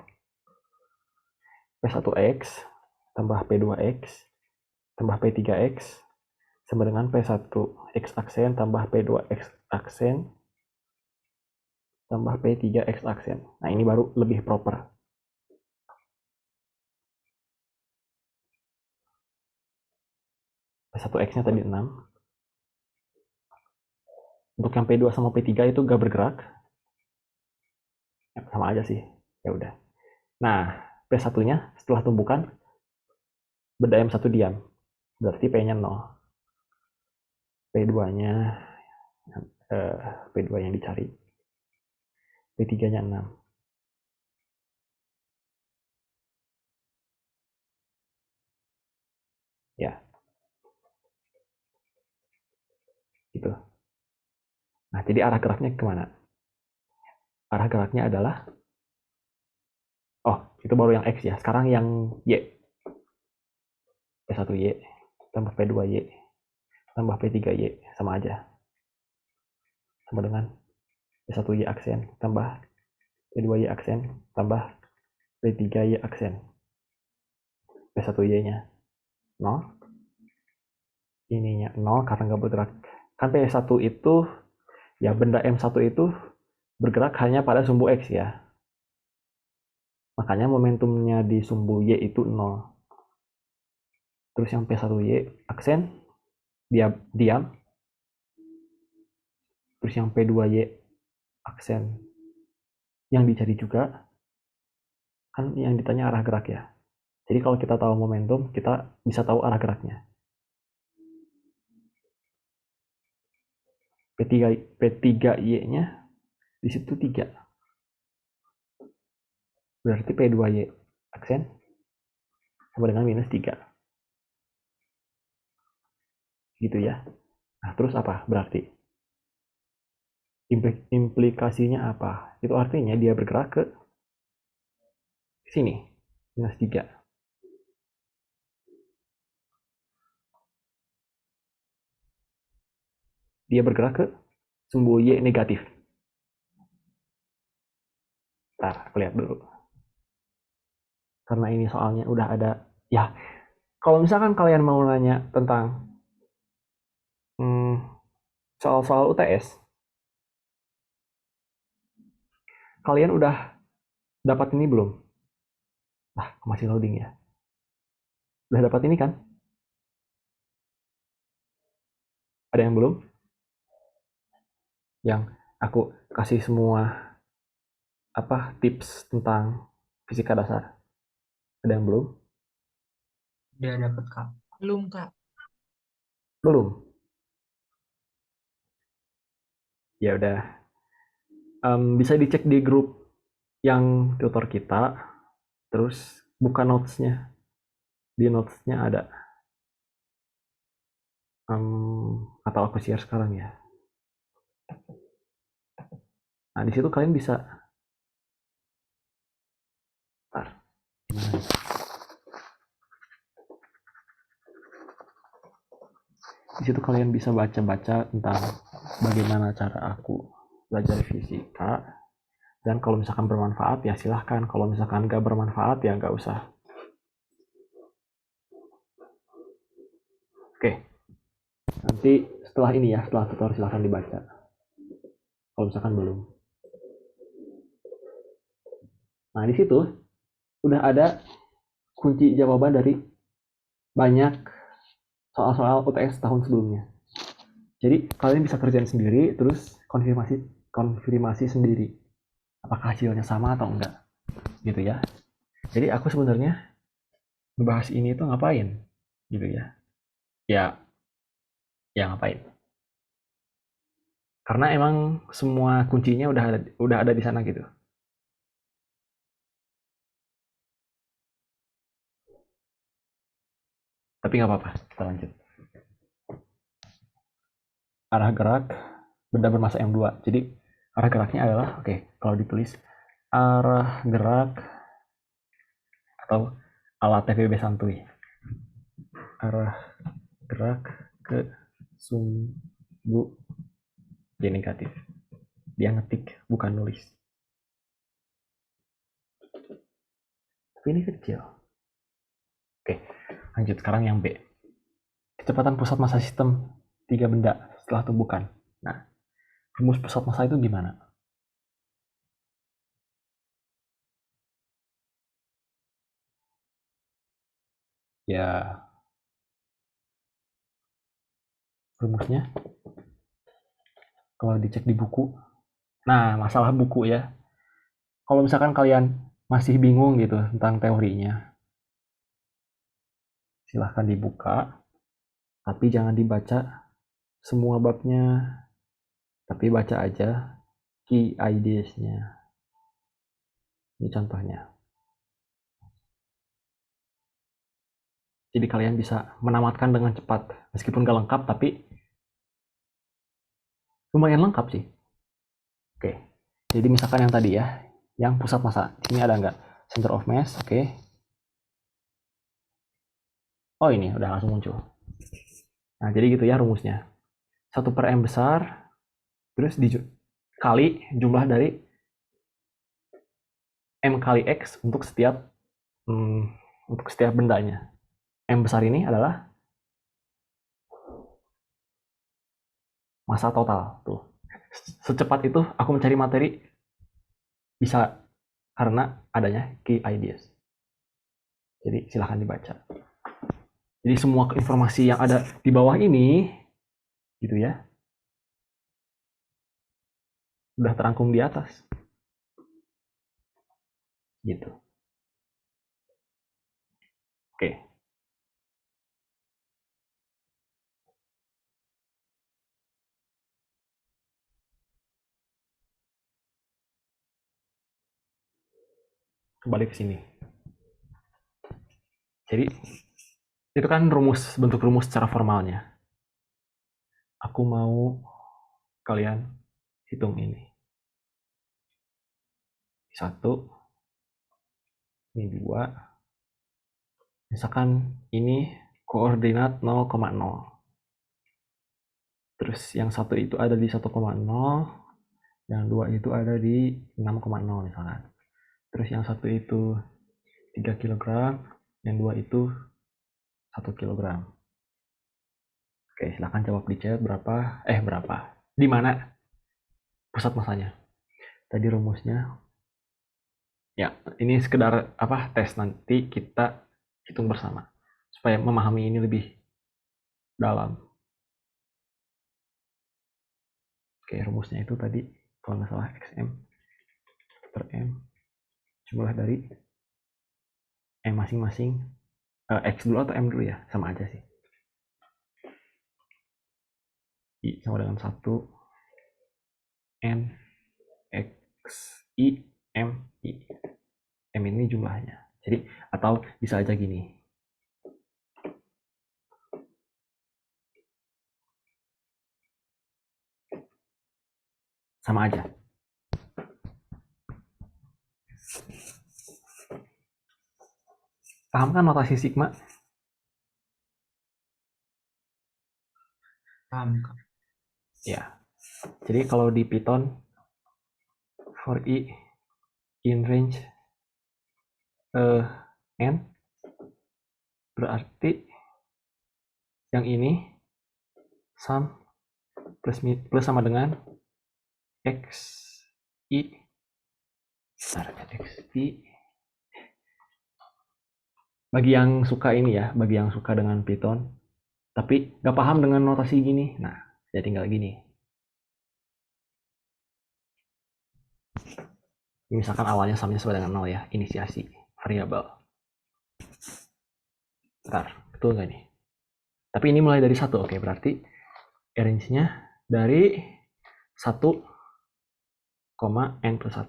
P1X tambah P2X tambah P3X sama dengan P1X aksen tambah P2X aksen tambah P3X aksen. Nah, ini baru lebih proper. P1X-nya tadi 6. Untuk yang P2 sama P3 itu gak bergerak. Ya, sama aja sih. Ya udah. Nah, P1-nya setelah tumbukan benda M1 diam. Berarti P-nya 0. P2-nya P2 yang dicari. P3-nya 6. Ya, gitu. Nah, jadi arah geraknya kemana? Arah geraknya adalah, oh, itu baru yang X ya. Sekarang yang Y. P1Y tambah P2Y tambah P3Y sama aja. Sama dengan P1Y aksen tambah P2Y aksen tambah P3Y aksen. P1Y-nya 0. Ininya 0 karena nggak bergerak. Kan P1 itu, ya benda M1 itu bergerak hanya pada sumbu X ya. Makanya momentumnya di sumbu Y itu 0. Terus yang P1Y aksen, dia diam. Terus yang P2Y aksen yang dicari juga, kan yang ditanya arah gerak ya. Jadi kalau kita tahu momentum, kita bisa tahu arah geraknya. P3Y-nya di situ 3. Berarti P2Y aksen sama dengan minus 3. Gitu ya. Nah, terus apa berarti? Implikasinya apa? Itu artinya dia bergerak ke sini, minus 3. Dia bergerak ke sumbu Y negatif. Ntar, aku lihat dulu. Karena ini soalnya udah ada. Ya, kalau misalkan kalian mau nanya tentang soal-soal UTS, kalian udah dapat ini belum? Nah, masih loading ya. Udah dapat ini kan? Ada yang belum? Yang aku kasih semua tips tentang fisika dasar. Ada yang belum? Udah dapet Kak. Belum, Kak. Belum. Ya udah. Bisa dicek di grup yang tutor kita. Terus buka notes-nya. Di notes-nya ada. Atau aku share sekarang ya. Nah, di situ kalian bisa. Di situ kalian bisa baca-baca tentang bagaimana cara aku belajar fisika. Dan kalau misalkan bermanfaat ya silahkan. Kalau misalkan nggak bermanfaat ya nggak usah. Oke. Nanti setelah ini ya, setelah tutor silahkan dibaca. Kalau misalkan belum. Nah, di situ udah ada kunci jawaban dari banyak soal-soal UTS tahun sebelumnya. Jadi kalian bisa kerjain sendiri, terus konfirmasi sendiri. Apakah hasilnya sama atau enggak, gitu ya. Jadi aku sebenarnya ngebahas ini tuh ngapain, gitu ya. Ya ngapain? Karena emang semua kuncinya udah ada di sana gitu. Tapi nggak apa-apa, kita lanjut. Arah gerak benda bermassa M2. Jadi arah geraknya adalah, kalau ditulis arah gerak atau ala TVB santuy. Arah gerak ke sumbu J negatif. Dia ngetik, bukan nulis. Tapi ini kecil. Oke, lanjut sekarang yang B. Kecepatan pusat massa sistem 3 benda setelah tumbukan. Nah, rumus pusat massa itu gimana? Ya, rumusnya kalau dicek di buku. Nah, masalah buku ya. Kalau misalkan kalian masih bingung gitu tentang teorinya, silahkan dibuka, tapi jangan dibaca semua babnya, tapi baca aja key ideas-nya. Ini contohnya. Jadi kalian bisa menamatkan dengan cepat, meskipun gak lengkap, tapi lumayan lengkap sih. Oke, jadi misalkan yang tadi ya, yang pusat massa. Ini ada nggak? Center of mass, oke. Oh ini, udah langsung muncul. Nah, jadi gitu ya rumusnya. 1/m besar, terus dikali jumlah dari M kali X untuk setiap bendanya. M besar ini adalah massa total. Tuh. Secepat itu aku mencari materi bisa karena adanya key ideas. Jadi silahkan dibaca. Jadi semua informasi yang ada di bawah ini, gitu ya, udah terangkum di atas. Gitu. Oke. Kembali ke sini. Jadi itu kan bentuk rumus secara formalnya. Aku mau kalian hitung ini. 1, ini 2. Misalkan ini koordinat 0,0. Terus yang 1 itu ada di 1,0, yang 2 itu ada di 6,0 misalkan. Terus yang 1 itu 3 kg, yang 2 itu 1 kg. Oke, silahkan jawab di chat berapa. Di mana pusat massanya? Tadi rumusnya. Ya, ini sekedar tes, nanti kita hitung bersama supaya memahami ini lebih dalam. Oke, rumusnya itu tadi kalau nggak salah XM per M jumlah dari M masing-masing. X dulu atau M dulu ya, sama aja sih. I sama dengan 1 N X I M I. M ini jumlahnya. Jadi atau bisa aja gini. Sama aja. Paham kan notasi sigma? Paham, Kak. Ya. Jadi kalau di Python for i in range n berarti yang ini sum plus sama dengan x i x i. Bagi yang suka ini ya, bagi yang suka dengan Python tapi nggak paham dengan notasi gini, nah ya tinggal gini. Ini misalkan awalnya sama dengan 0 ya, inisiasi variabel. Bentar, betul nggak nih? Tapi ini mulai dari 1, oke, berarti range-nya dari 1, n plus 1.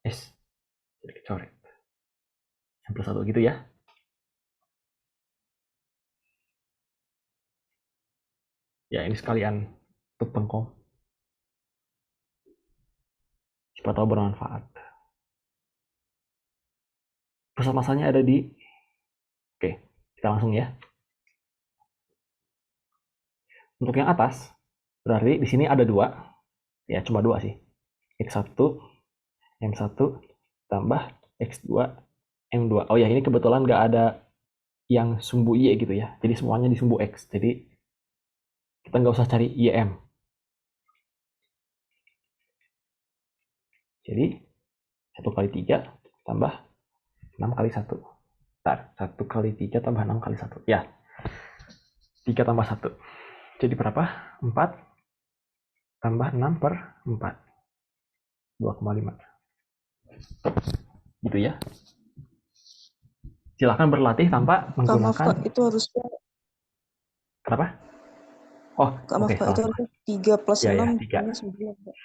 Jadi kecoret. N plus 1 gitu ya. Ya, ini sekalian untuk pengkom. Siapa tahu bermanfaat. Pusat masanya ada di... Oke, kita langsung ya. Untuk yang atas, berarti di sini ada 2. Ya, cuma 2 sih. X1, M1, tambah X2, M2. Oh ya, ini kebetulan nggak ada yang sumbu Y gitu ya. Jadi semuanya di sumbu X. Jadi kita nggak usah cari YM. Jadi 1 kali 3 tambah 6 kali 1. Bentar, 1 kali 3 tambah 6 kali 1. Ya, 3 tambah 1. Jadi berapa? 4 tambah 6 per 4. 2,5. Gitu ya. Silahkan berlatih tanpa Kak, maaf menggunakan... Kak, itu harusnya Kenapa? Oh, Kak, maaf oke, Kak, itu salah. harusnya 3 plus Ya, 6 ya, 3. jadinya 9 Kak.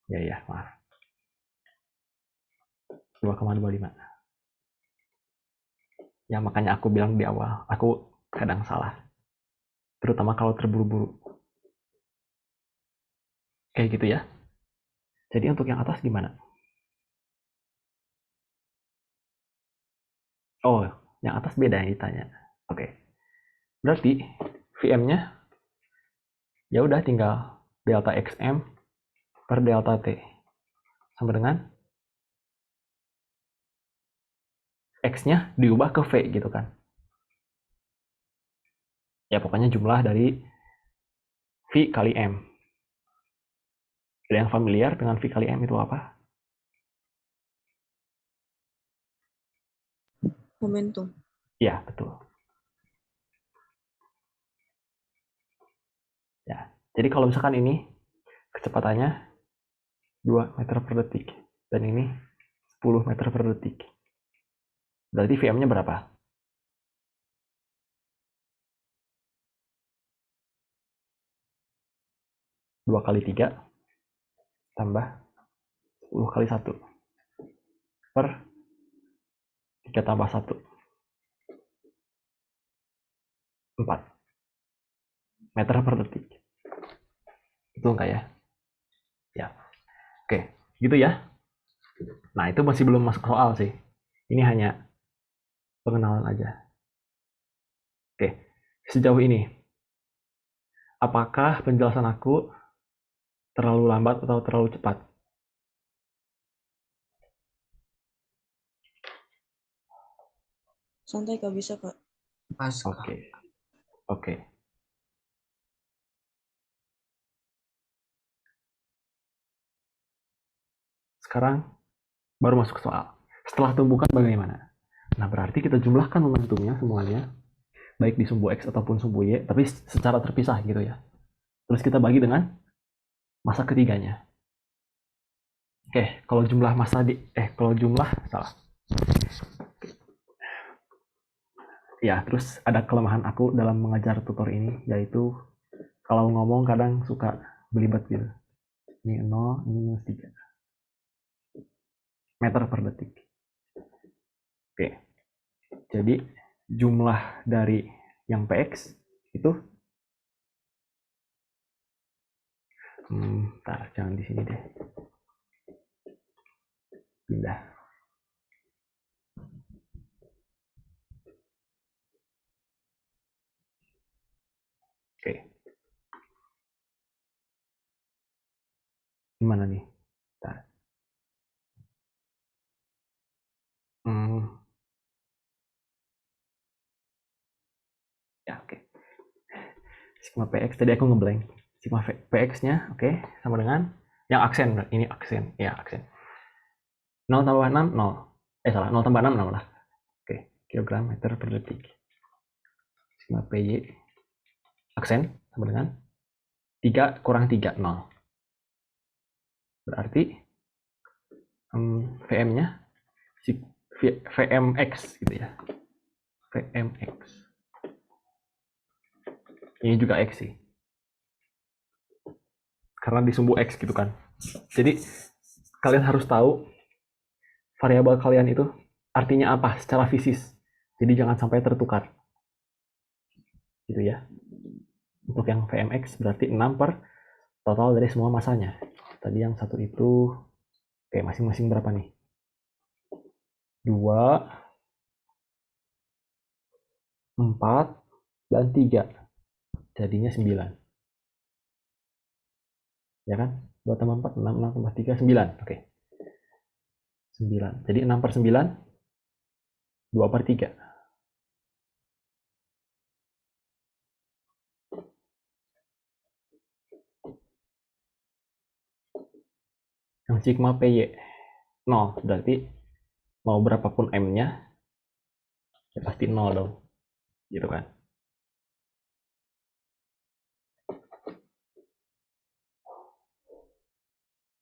Ya, maaf. 2,25. Ya, makanya aku bilang di awal, aku kadang salah. Terutama kalau terburu-buru. Kayak gitu ya. Jadi untuk yang atas gimana? Oh, yang atas beda yang ditanya. Oke. Berarti VM-nya ya udah tinggal delta XM per delta T sama dengan X-nya diubah ke V gitu kan. Ya pokoknya jumlah dari V kali M. Ada yang familiar dengan V kali M itu apa? Momentum. Ya, betul. Ya. Jadi kalau misalkan ini kecepatannya 2 meter per detik dan ini 10 meter per detik. Berarti VM-nya berapa? 2 kali 3 tambah 10 kali 1 per 3 tambah 1. 4 meter per detik. Betul nggak ya? Ya. Oke, gitu ya. Nah, itu masih belum masuk soal sih. Ini hanya pengenalan aja. Oke, sejauh ini, apakah penjelasan aku terlalu lambat atau terlalu cepat? Santai Kak, bisa Kak. Pas Kak. Oke. Sekarang baru masuk soal. Setelah tumbukan bagaimana? Nah, berarti kita jumlahkan momentumnya semuanya, baik di sumbu X ataupun sumbu Y, tapi secara terpisah gitu ya. Terus kita bagi dengan masa ketiganya. Oke, kalau jumlah salah. Ya, terus ada kelemahan aku dalam mengajar tutor ini, yaitu kalau ngomong kadang suka belibet gitu. Ini 0, ini minus 3 meter per detik. Oke, jadi jumlah dari yang PX itu ntar jangan di sini deh, pindah. Oke, gimana nih? Ntar. Ya, oke. Sigma PX, tadi aku ngeblank. Sigma PX-nya, oke, sama dengan yang aksen, ini aksen, ya aksen. 0 tambah 6, 0. Salah, 0 tambah 6, 6 lah. Oke, kilogram meter per detik. Sigma PY, aksen, sama dengan 3 kurang 3, 0. Berarti VM-nya, VMX gitu ya. VMX. Ini juga X sih. Karena disumbu X gitu kan. Jadi kalian harus tahu variabel kalian itu artinya apa secara fisis. Jadi jangan sampai tertukar. Gitu ya. Untuk yang VMX berarti 6 per total dari semua masanya. Tadi yang satu itu, oke, masing-masing berapa nih? 2, 4, dan 3. Jadinya 9. Ya kan? 2 tambah 4, 6, 6 tambah 3, 9. Oke. 9. Jadi 6 per 9, 2 per 3. Yang sigma PY 0. Berarti mau berapapun M-nya, ya pasti 0 dong. Gitu kan?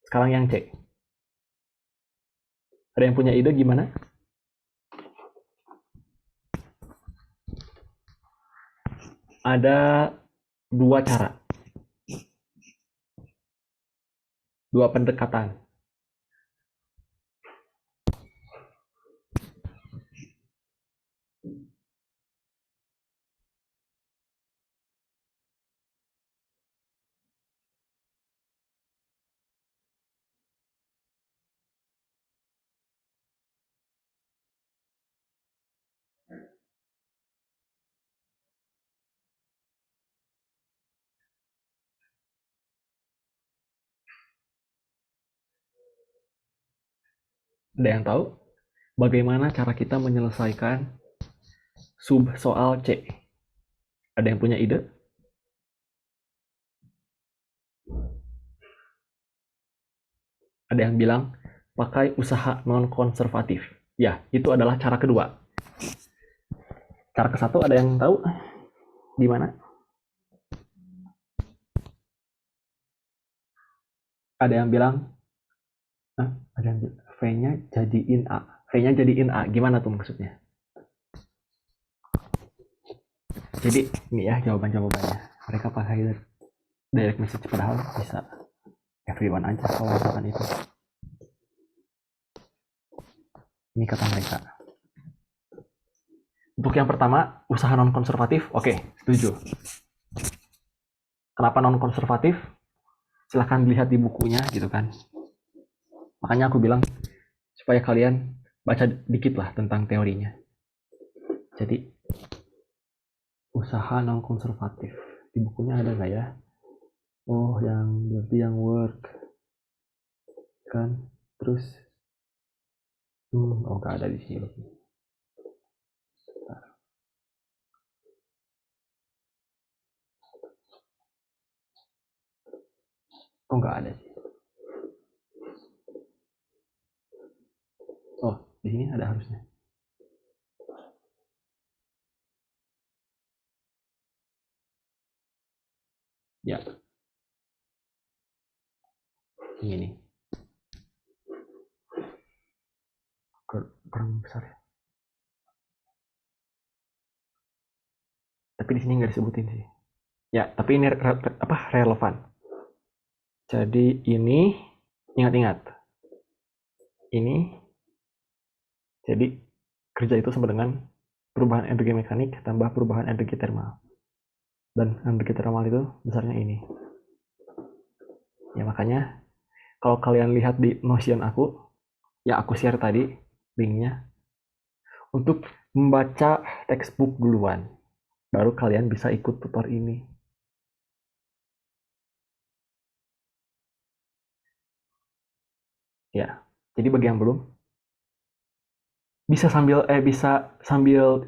Sekarang yang C. Ada yang punya ide gimana? Ada 2 cara. 2 pendekatan. Ada yang tahu bagaimana cara kita menyelesaikan sub soal C? Ada yang punya ide? Ada yang bilang pakai usaha non-konservatif. Ya, itu adalah cara kedua. Cara ke satu ada yang tahu gimana? Ada yang bilang, ada yang bilang V-nya jadiin A. V-nya jadiin A. Gimana tuh maksudnya? Jadi, ini ya jawaban-jawabannya. Mereka pakai direct message, padahal bisa everyone aja kalau misalkan itu. Ini kata mereka. Untuk yang pertama, usaha non-konservatif, oke, setuju. Kenapa non-konservatif? Silahkan dilihat di bukunya gitu kan. Makanya aku bilang, supaya kalian baca dikit lah tentang teorinya. Jadi, usaha non-konservatif. Di bukunya ada nggak ya? Oh, yang berarti yang work. Kan? Terus, oh nggak ada di sini. Oh nggak ada sih. Oh, di sini ada harusnya. Ya. Ini nih. Kurang besar ya. Tapi di sini nggak disebutin sih. Ya, tapi ini relevan. Jadi ini ingat-ingat. Ini jadi kerja itu sama dengan perubahan energi mekanik tambah perubahan energi termal. Dan energi termal itu besarnya ini. Ya makanya kalau kalian lihat di Notion aku, ya aku share tadi linknya, untuk membaca textbook duluan. Baru kalian bisa ikut tutor ini. Ya, jadi bagi yang belum, bisa sambil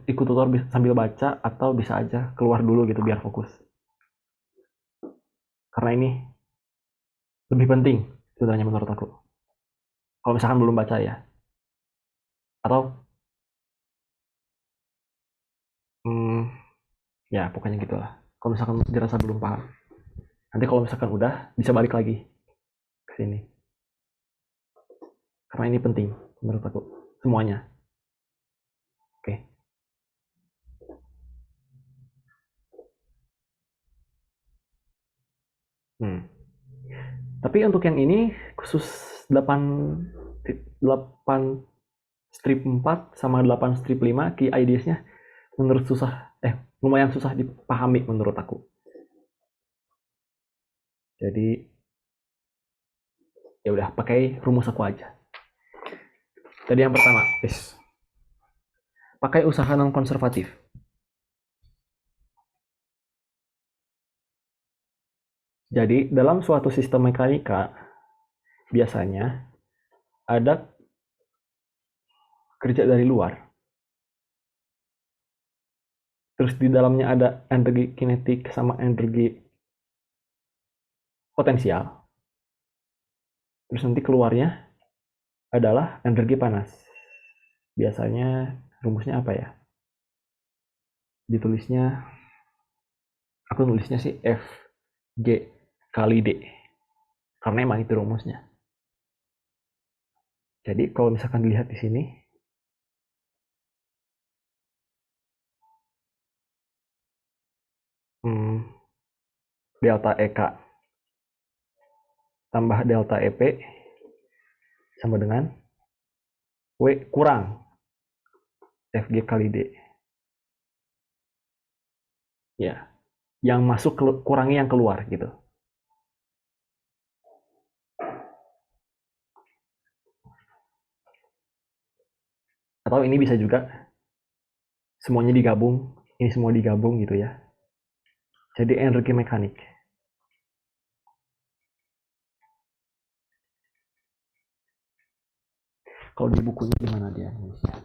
ikut tutor sambil baca, atau bisa aja keluar dulu gitu biar fokus. Karena ini lebih penting sebenarnya menurut aku. Kalau misalkan belum baca ya. Atau ya pokoknya gitulah. Kalau misalkan dirasa belum paham. Nanti kalau misalkan udah bisa balik lagi ke sini. Karena ini penting menurut aku semuanya. Oke. Tapi untuk yang ini khusus 8 strip 4 sama 8 strip 5 key ideas-nya menurut lumayan susah dipahami menurut aku. Jadi ya udah pakai rumus aku aja. Tadi yang pertama, pakai usaha non konservatif. Jadi dalam suatu sistem mekanika biasanya ada kerja dari luar. Terus di dalamnya ada energi kinetik sama energi potensial. Terus nanti keluarnya adalah energi panas. Biasanya rumusnya apa ya? Ditulisnya, aku nulisnya sih F G kali D. Karena emang itu rumusnya. Jadi kalau misalkan dilihat di sini, delta EK tambah delta EP sama dengan W kurang FG kali D. Ya, yang masuk kurangi yang keluar gitu. Atau ini bisa juga semuanya digabung, ini semua digabung gitu ya. Jadi energi mekanik. Kalau di bukunya gimana dia nulisnya?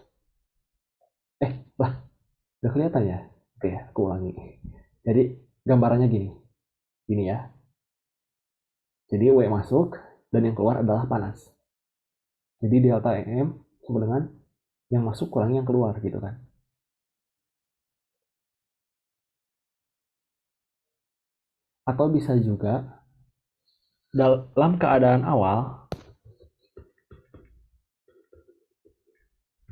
Udah kelihatan ya? Oke, aku ulangi. Jadi gambarannya gini ya. Jadi W masuk dan yang keluar adalah panas. Jadi delta EM sama dengan yang masuk kurangi yang keluar gitu kan. Atau bisa juga dalam keadaan awal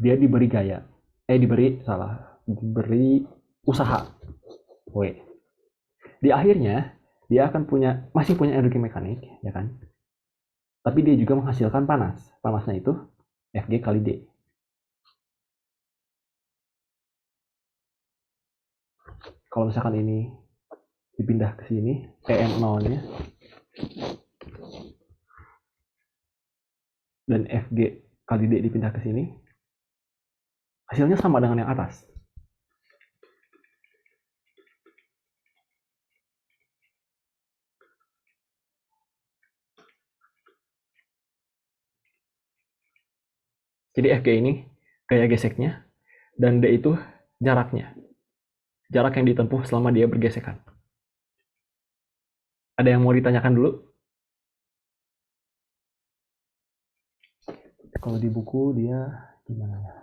dia diberi usaha W. Di akhirnya dia akan masih punya energi mekanik ya kan. Tapi dia juga menghasilkan panas. Panasnya itu Fg kali D. Kalau misalkan ini dipindah ke sini, EM0-nya dan Fg kali D dipindah ke sini, hasilnya sama dengan yang atas. Jadi Fg ini gaya geseknya, dan D itu jaraknya. Jarak yang ditempuh selama dia bergesekan. Ada yang mau ditanyakan dulu? Kalau di buku dia gimana ya?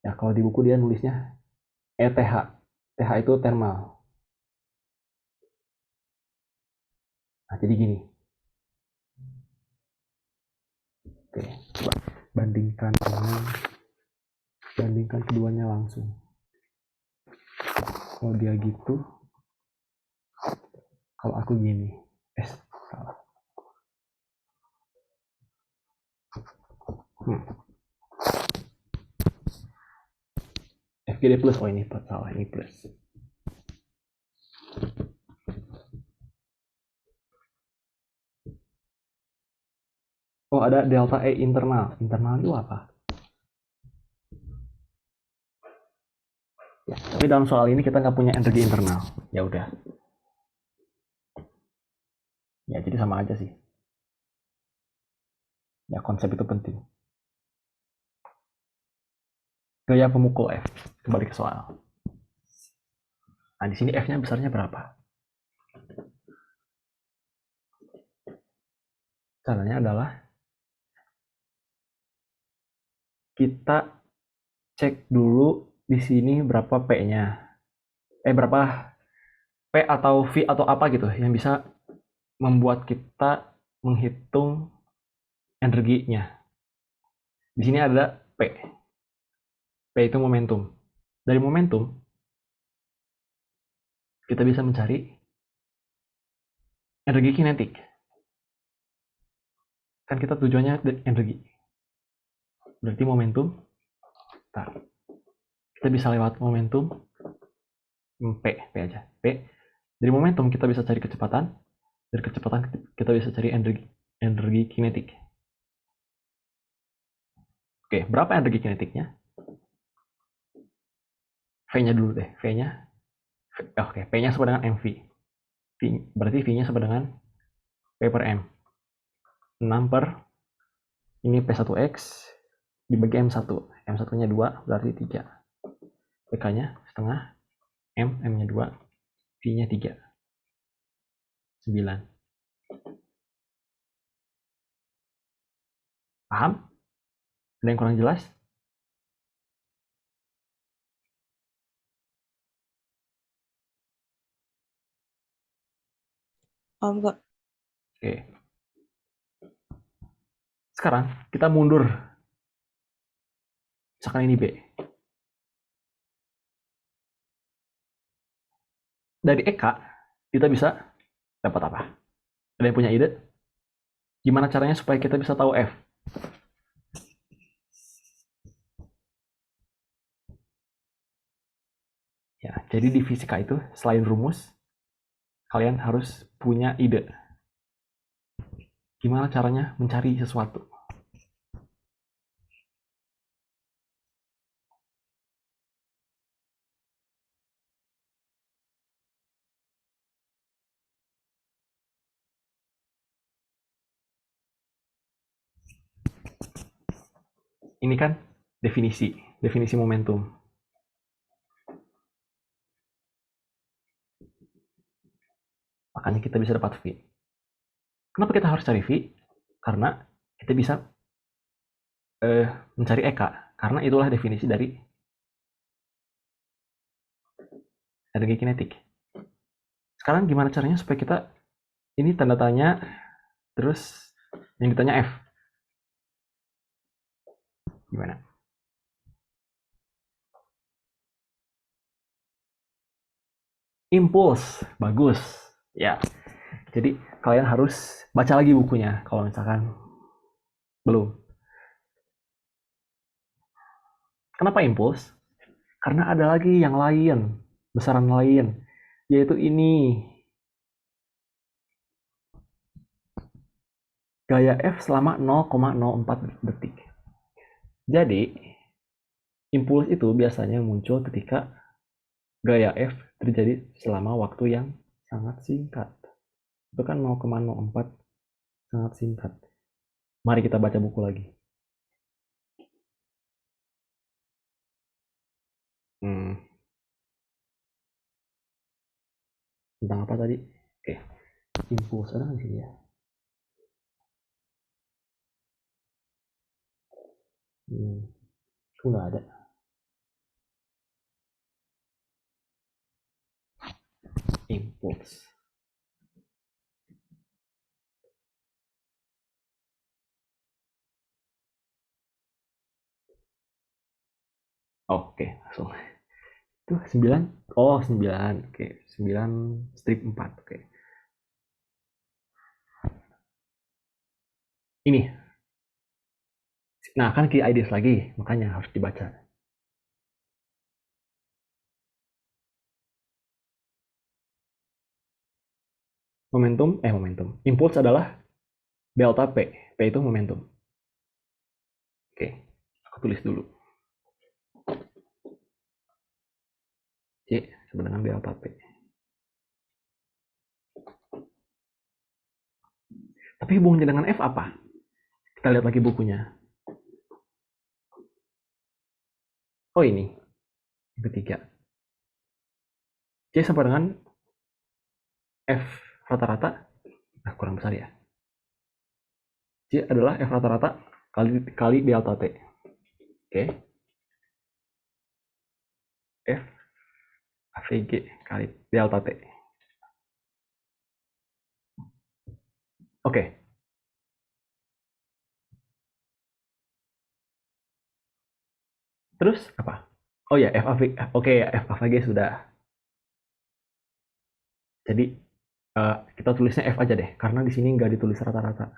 Ya kalau di buku dia nulisnya ETH. TH itu thermal. Nah jadi gini. Oke, coba bandingkan keduanya langsung. Kalau dia gitu, kalau aku gini, salah. FGD plus, oh ini salah, ini plus. Oh ada delta E internal. Internal itu apa? Ya, tapi dalam soal ini kita nggak punya energi internal. Ya udah. Ya jadi sama aja sih. Ya konsep itu penting. Gaya pemukul F. Kembali ke soal. Nah di sini F-nya besarnya berapa? Caranya adalah kita cek dulu di sini berapa P-nya. Berapa P atau V atau apa gitu yang bisa membuat kita menghitung energinya. Di sini ada P. P itu momentum. Dari momentum kita bisa mencari energi kinetik. Kan kita tujuannya energi. Berarti momentum. Kita bisa lewat momentum P aja. P. Dari momentum kita bisa cari kecepatan. Dari kecepatan kita bisa cari energi kinetik. Oke, berapa energi kinetiknya? V-nya dulu deh. V-nya. Oke, P-nya sama dengan mv. Berarti V-nya sama dengan P per M. 6 per ini P1X dibagi M1. M1-nya 2 berarti 3. PK-nya setengah. M-nya 2. V-nya 3. 9. Paham? Ada yang kurang jelas? Paham, Kak? Oke. Sekarang kita mundur. Misalkan ini B. Dari EK kita bisa dapat apa? Ada yang punya ide? Gimana caranya supaya kita bisa tahu F? Ya, jadi di fisika itu selain rumus, kalian harus punya ide. Gimana caranya mencari sesuatu? Ini kan definisi momentum. Makanya kita bisa dapat V. Kenapa kita harus cari V? Karena kita bisa mencari EK. Karena itulah definisi dari energi kinetik. Sekarang gimana caranya supaya kita ini tanda tanya terus yang ditanya F? Gimana? Impuls, bagus. Ya, jadi kalian harus baca lagi bukunya kalau misalkan belum. Kenapa impuls? Karena ada lagi yang lain, besaran lain, yaitu ini. Gaya F selama 0,04 detik. Jadi, impuls itu biasanya muncul ketika gaya F terjadi selama waktu yang sangat singkat. Itu kan 0,04 sangat singkat. Mari kita baca buku lagi. Tentang apa tadi? Oke, impuls ada nggak sih ya? Itu nggak ada. Impuls. Oke, langsung. Itu 9. Oh, 9. Oke, 9 strip 4. Oke. Ini. Nah, kan key ideas lagi, makanya harus dibaca. Momentum. Impuls adalah delta P. P itu momentum. Oke, aku tulis dulu. C sama dengan delta P. Tapi hubungannya dengan F apa? Kita lihat lagi bukunya. Oh ini, yang ketiga. C sama dengan F rata-rata, nah kurang besar ya. C adalah F rata-rata kali delta T. Oke. F AVG kali delta T. Oke. Terus apa? Oh ya, FAV. Oke ya, FAVG sudah. Jadi kita tulisnya F aja deh, karena di sini nggak ditulis rata-rata.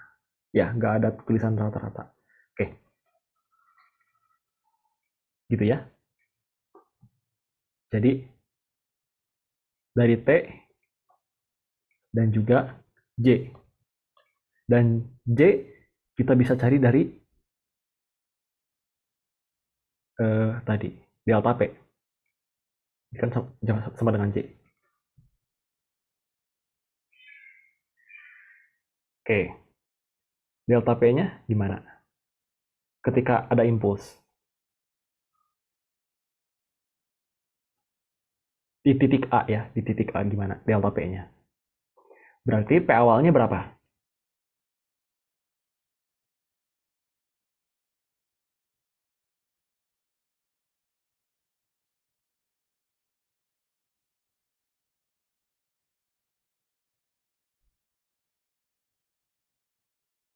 Ya, nggak ada tulisan rata-rata. Oke, gitu ya. Jadi dari T dan juga J. Dan J kita bisa cari dari tadi, delta P. Ini kan sama dengan J. Oke, delta P-nya gimana? Ketika ada impuls. Di titik A ya, di titik A gimana delta P-nya? Berarti P awalnya berapa?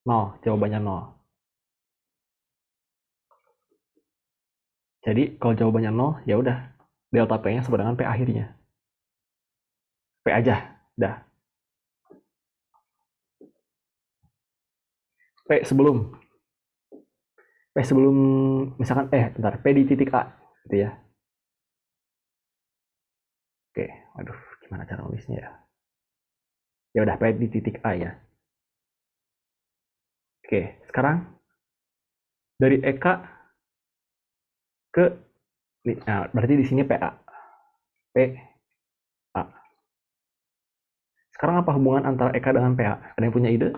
Nol, jawabannya nol. Jadi kalau jawabannya nol, ya udah delta P-nya sama dengan P akhirnya. P aja, dah. P sebelum misalkan bentar, P di titik A gitu ya. Oke, aduh, gimana cara nulisnya ya? Ya udah P di titik A ya. Oke, sekarang dari EK ke nah, berarti di sini PA. PA. Sekarang apa hubungan antara EK dengan PA? Ada yang punya ide?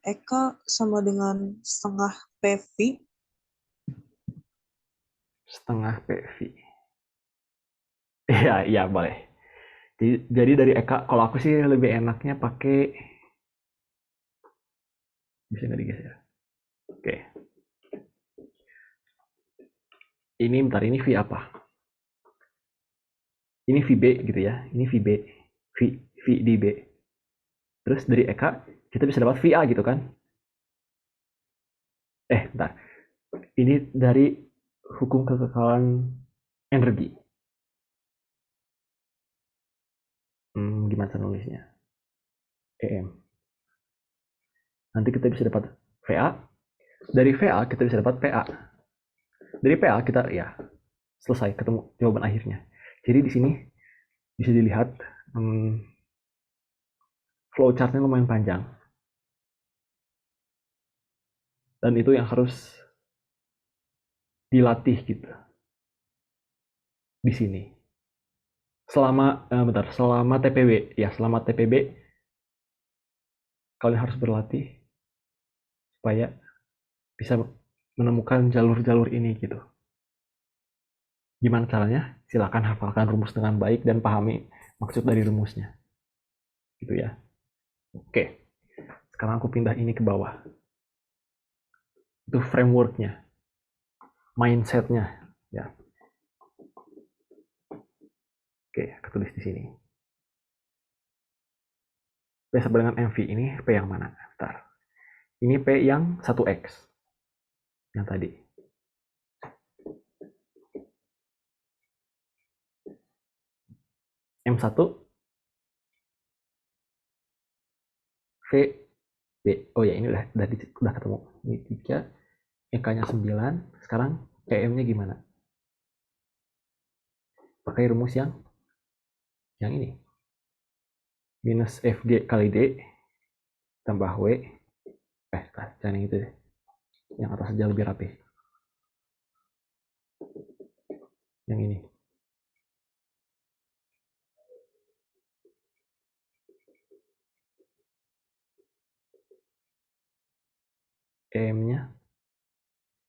Eka sama dengan setengah PV. Setengah PV. Iya, iya boleh. Jadi dari EK, kalau aku sih lebih enaknya pakai, bisa nggak digeser? Oke. Ini bentar, ini V apa? Ini VB gitu ya. Ini VB. V di B. Terus dari EK kita bisa dapat VA gitu kan? Bentar. Ini dari hukum kekekalan energi. Gimana cara nulisnya? EM. Nanti kita bisa dapat VA. Dari VA kita bisa dapat PA. Dari PA kita ya selesai ketemu jawaban akhirnya. Jadi di sini bisa dilihat flow chartnya lumayan panjang. Dan itu yang harus dilatih gitu di sini. Selama TPB ya, selama TPB kalian harus berlatih supaya bisa menemukan jalur-jalur ini gitu. Gimana caranya? Silakan hafalkan rumus dengan baik dan pahami maksud dari rumusnya. Gitu ya. Oke. Sekarang aku pindah ini ke bawah. Itu frameworknya, mindsetnya. Ya. Oke, aku tulis di sini. P sama dengan MV ini P yang mana? Bentar. Ini P yang 1X. Yang tadi. M1 V B. Oh ya, ini udah ketemu. Ini 3, EK-nya 9. Sekarang PM-nya gimana? Pakai rumus yang ini. Minus FG kali D tambah W. Jangan yang itu deh. Yang atas aja lebih rapi. Yang ini. EM-nya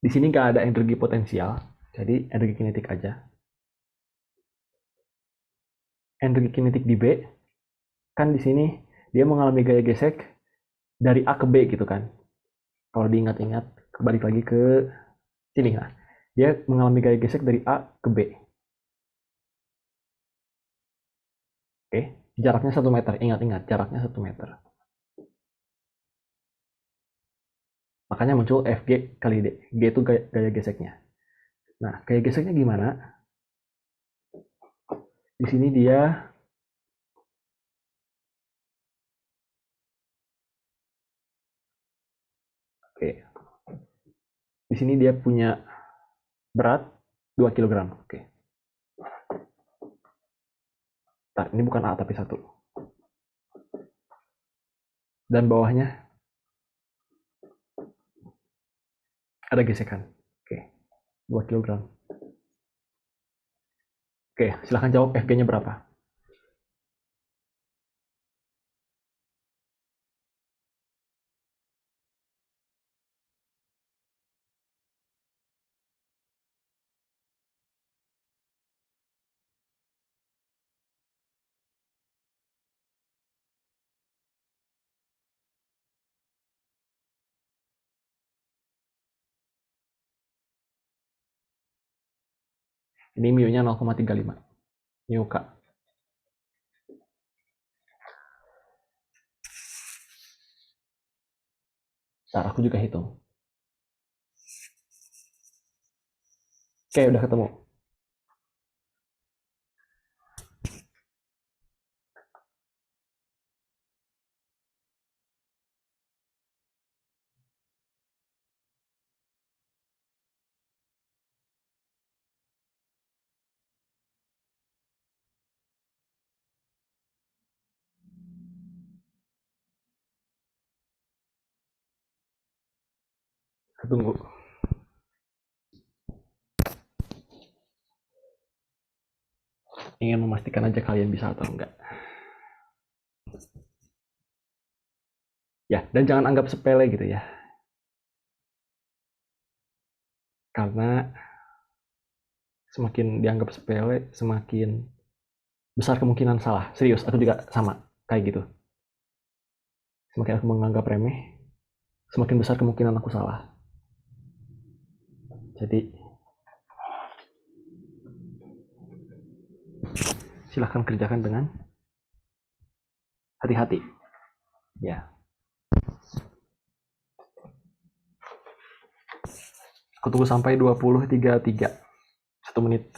Di sini nggak ada energi potensial, jadi energi kinetik aja. Energi kinetik di B, kan di sini dia mengalami gaya gesek dari A ke B gitu kan. Kalau diingat-ingat, kembali lagi ke sini. Nah, dia mengalami gaya gesek dari A ke B. Oke, jaraknya 1 meter. Ingat-ingat, jaraknya 1 meter. Makanya muncul Fg kali D. G itu gaya geseknya. Nah, gaya geseknya gimana? Di sini dia oke. Di sini dia punya berat 2 kg. Oke. Nah, ini bukan A tapi 1. Dan bawahnya ada gesekan. Oke. 2 kg. Oke, silahkan jawab Fg-nya berapa? Ini mu-nya 0,35. Mu K. Ntar aku juga hitung. Oke, udah ketemu. Tunggu. Ingin memastikan aja kalian bisa atau enggak. Ya, dan jangan anggap sepele gitu ya. Karena semakin dianggap sepele, semakin besar kemungkinan salah. Serius, aku juga sama kayak gitu. Semakin aku menganggap remeh, semakin besar kemungkinan aku salah. Jadi silahkan kerjakan dengan hati-hati. Ya. Aku tunggu sampai 20.33. 1 menit.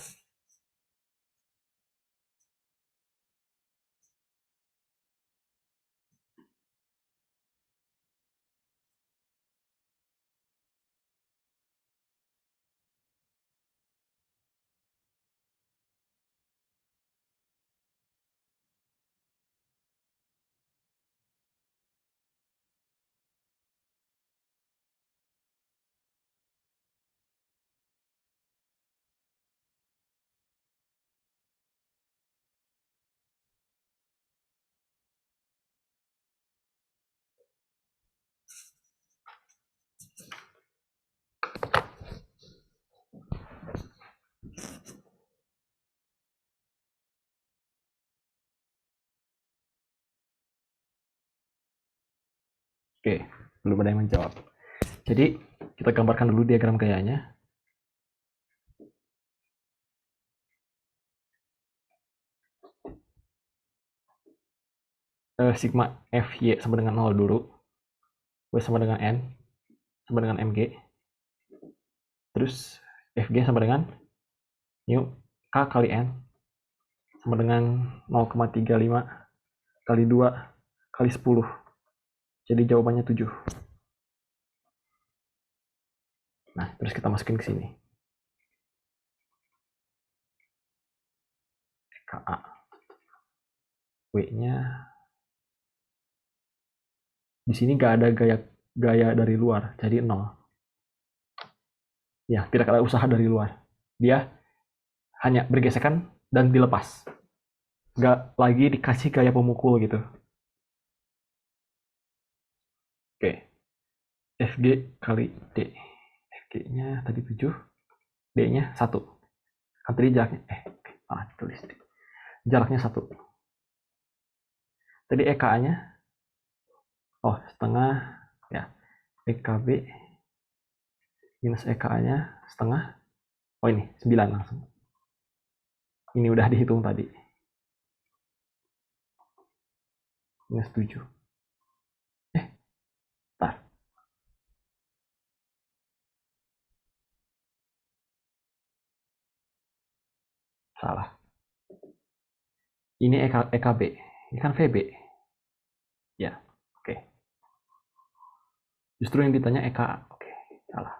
Oke, belum ada yang menjawab. Jadi kita gambarkan dulu diagram gayanya. Sigma Fy sama dengan 0 dulu. W sama dengan N sama dengan Mg. Terus Fg sama dengan mu K kali N sama dengan 0,35 kali 2 kali 10. Jadi jawabannya 7. Nah, terus kita masukin ke sini. KA. W-nya di sini nggak ada gaya dari luar, jadi 0. Ya, tidak ada usaha dari luar. Dia hanya bergesekan dan dilepas. Nggak lagi dikasih gaya pemukul gitu. Oke. Fg kali D. Fg G-nya tadi 7, D-nya 1. Kan tadi jaraknya, tulis. Jaraknya 1. Tadi EKA-nya, setengah, ya. EKB minus EKA-nya setengah. Ini 9 langsung. Ini udah dihitung tadi. Minus 7. Tar. Salah. Ini EKB. Ini kan VB. Ya, oke. Justru yang ditanya EKA. Oke, salah.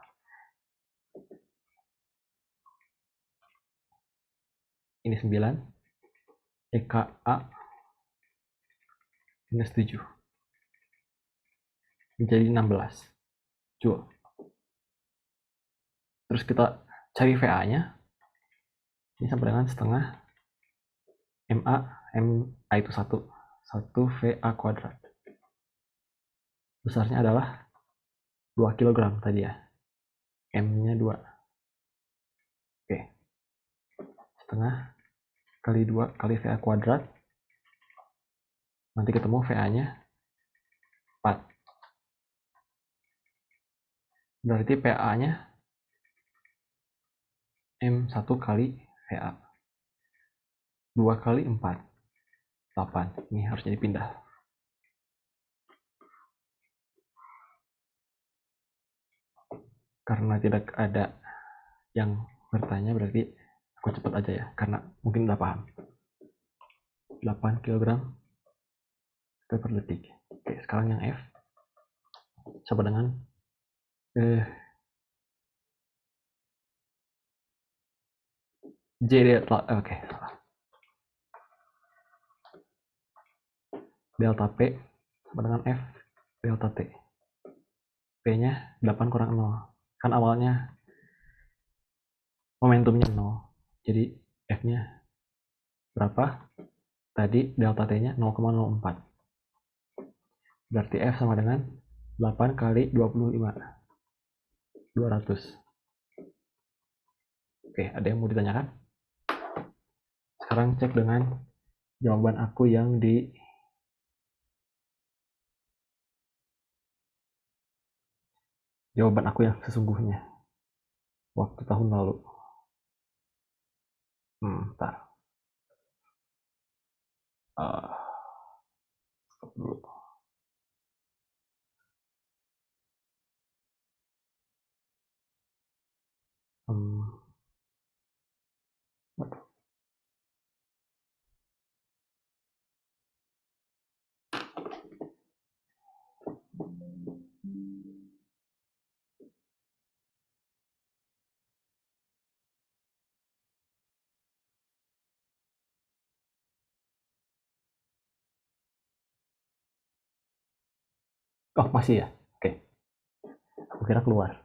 Ini 9. EKA minus 7. Menjadi 16 Joule. Terus kita cari VA-nya. Ini sama dengan setengah MA itu 1 VA kuadrat. Besarnya adalah 2 kg tadi ya. M-nya 2. Oke. Setengah kali 2 kali VA kuadrat. Nanti ketemu VA-nya 4. Berarti PA-nya M1 kali VA. 2 kali 4. 8. Ini harusnya dipindah. Karena tidak ada yang bertanya, berarti aku cepat aja ya. Karena mungkin udah paham. 8 kg per detik. Oke, sekarang yang F. Sama dengan J delta. Oke, salah. Delta P sama dengan F delta T. P-nya 8 kurang 0. Kan awalnya momentumnya 0. Jadi F-nya berapa? Tadi delta T-nya 0,04. Berarti F sama dengan 8 kali 25. 200. Oke, ada yang mau ditanyakan? Sekarang cek dengan jawaban aku yang di jawaban aku yang sesungguhnya waktu tahun lalu. Bentar. Stop dulu. Waduh. Oh, masih ya? Oke. Aku kira keluar.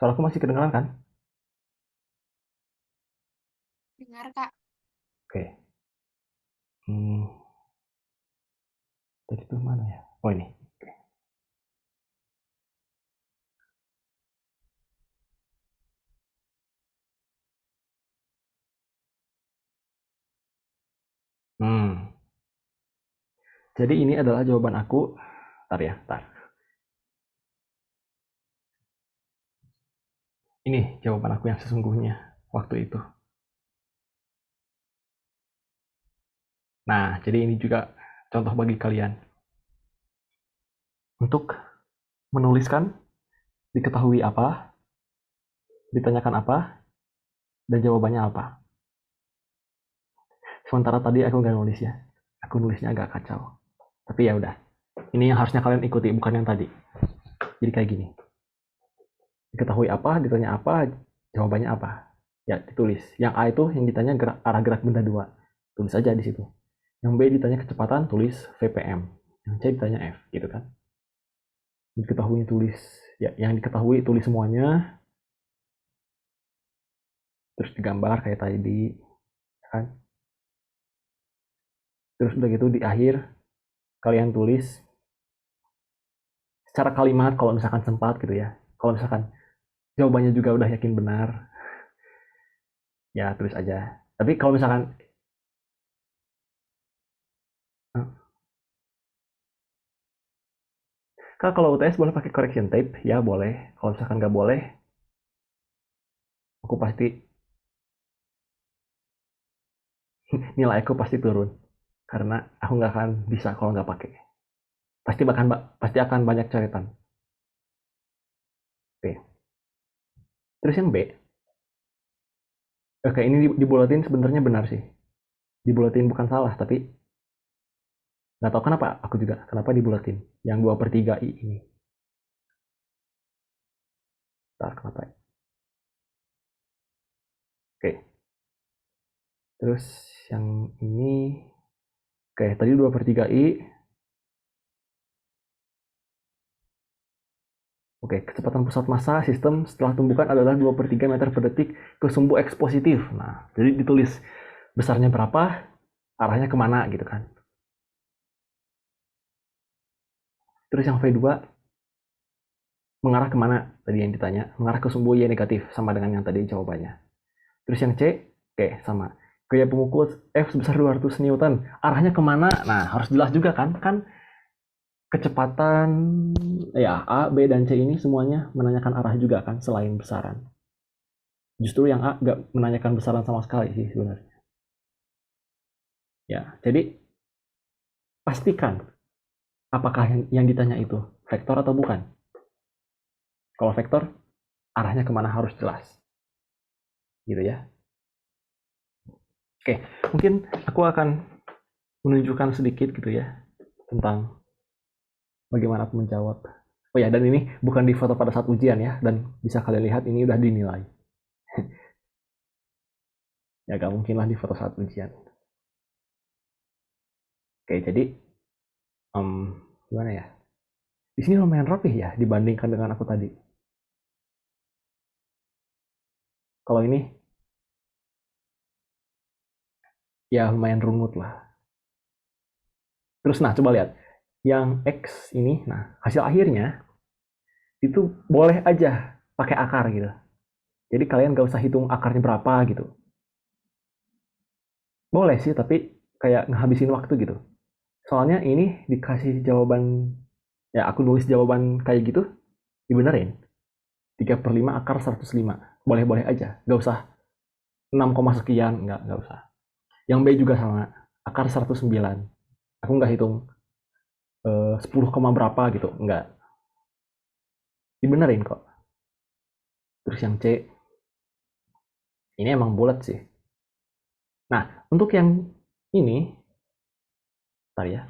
Suaraku masih kedengaran kan? Dengar, Kak. Oke. Tadi tuh mana ya? Oh, ini. Oke. Jadi ini adalah jawaban aku. Bentar ya, bentar. Ini jawaban aku yang sesungguhnya waktu itu. Nah, jadi ini juga contoh bagi kalian. Untuk menuliskan diketahui apa, ditanyakan apa, dan jawabannya apa. Sementara tadi aku nggak nulis ya. Aku nulisnya agak kacau. Tapi ya udah. Ini yang harusnya kalian ikuti, bukan yang tadi. Jadi kayak gini. Diketahui apa, ditanya apa, jawabannya apa. Ya, ditulis. Yang A itu yang ditanya arah gerak benda 2. Tulis aja di situ. Yang B ditanya kecepatan, tulis VPM. Yang C ditanya F, gitu kan. Diketahui tulis. Ya, yang diketahui tulis semuanya. Terus digambar kayak tadi, kan. Terus udah gitu di akhir kalian tulis secara kalimat kalau misalkan sempat gitu ya. Kalau misalkan jawabannya juga udah yakin benar, ya tulis aja. Tapi kalau misalkan Kak, kalau UTS boleh pakai correction tape? Ya boleh. Kalau misalkan nggak boleh, aku pasti nilai aku pasti turun karena aku nggak akan bisa kalau nggak pakai. Pasti akan banyak coretan. Oke. Terus yang B, oke ini dibulatin sebenarnya benar sih. Dibulatin bukan salah, tapi nggak tahu kenapa aku juga kenapa dibulatin. Yang 2/3 I ini. Ntar kenapa ya? Oke. Terus yang ini, oke tadi 2/3 I. Oke, kecepatan pusat massa sistem setelah tumbukan adalah 2/3 meter per detik ke sumbu X positif. Nah, jadi ditulis besarnya berapa, arahnya kemana gitu kan. Terus yang V2 mengarah kemana tadi yang ditanya, mengarah ke sumbu Y negatif, sama dengan yang tadi jawabannya. Terus yang C, oke sama. Gaya pemukul F sebesar 200 Newton, arahnya kemana? Nah, harus jelas juga kan, kecepatan ya A, B, dan C ini semuanya menanyakan arah juga kan selain besaran. Justru yang A nggak menanyakan besaran sama sekali sih sebenarnya. Ya, jadi pastikan apakah yang ditanya itu vektor atau bukan. Kalau vektor, arahnya kemana harus jelas. Gitu ya. Oke, mungkin aku akan menunjukkan sedikit gitu ya tentang bagaimana aku menjawab. Oh ya, dan ini bukan di foto pada saat ujian ya, dan bisa kalian lihat ini udah dinilai. Ya gak mungkin lah di foto saat ujian. Oke, jadi gimana ya? Di sini lumayan rapih ya dibandingkan dengan aku tadi. Kalau ini ya lumayan runut lah. Terus nah coba lihat yang X ini, nah hasil akhirnya itu boleh aja pakai akar gitu. Jadi kalian gak usah hitung akarnya berapa gitu. Boleh sih, tapi kayak ngehabisin waktu gitu. Soalnya ini dikasih jawaban, ya aku nulis jawaban kayak gitu, dibenerin. 3/5 akar 105. Boleh-boleh aja, gak usah 6, sekian, nggak usah. Yang B juga sama, akar 109. Aku nggak hitung 10, berapa gitu, nggak. Dibenerin kok. Terus yang C, ini emang bulat sih. Nah, untuk yang ini, bentar ya.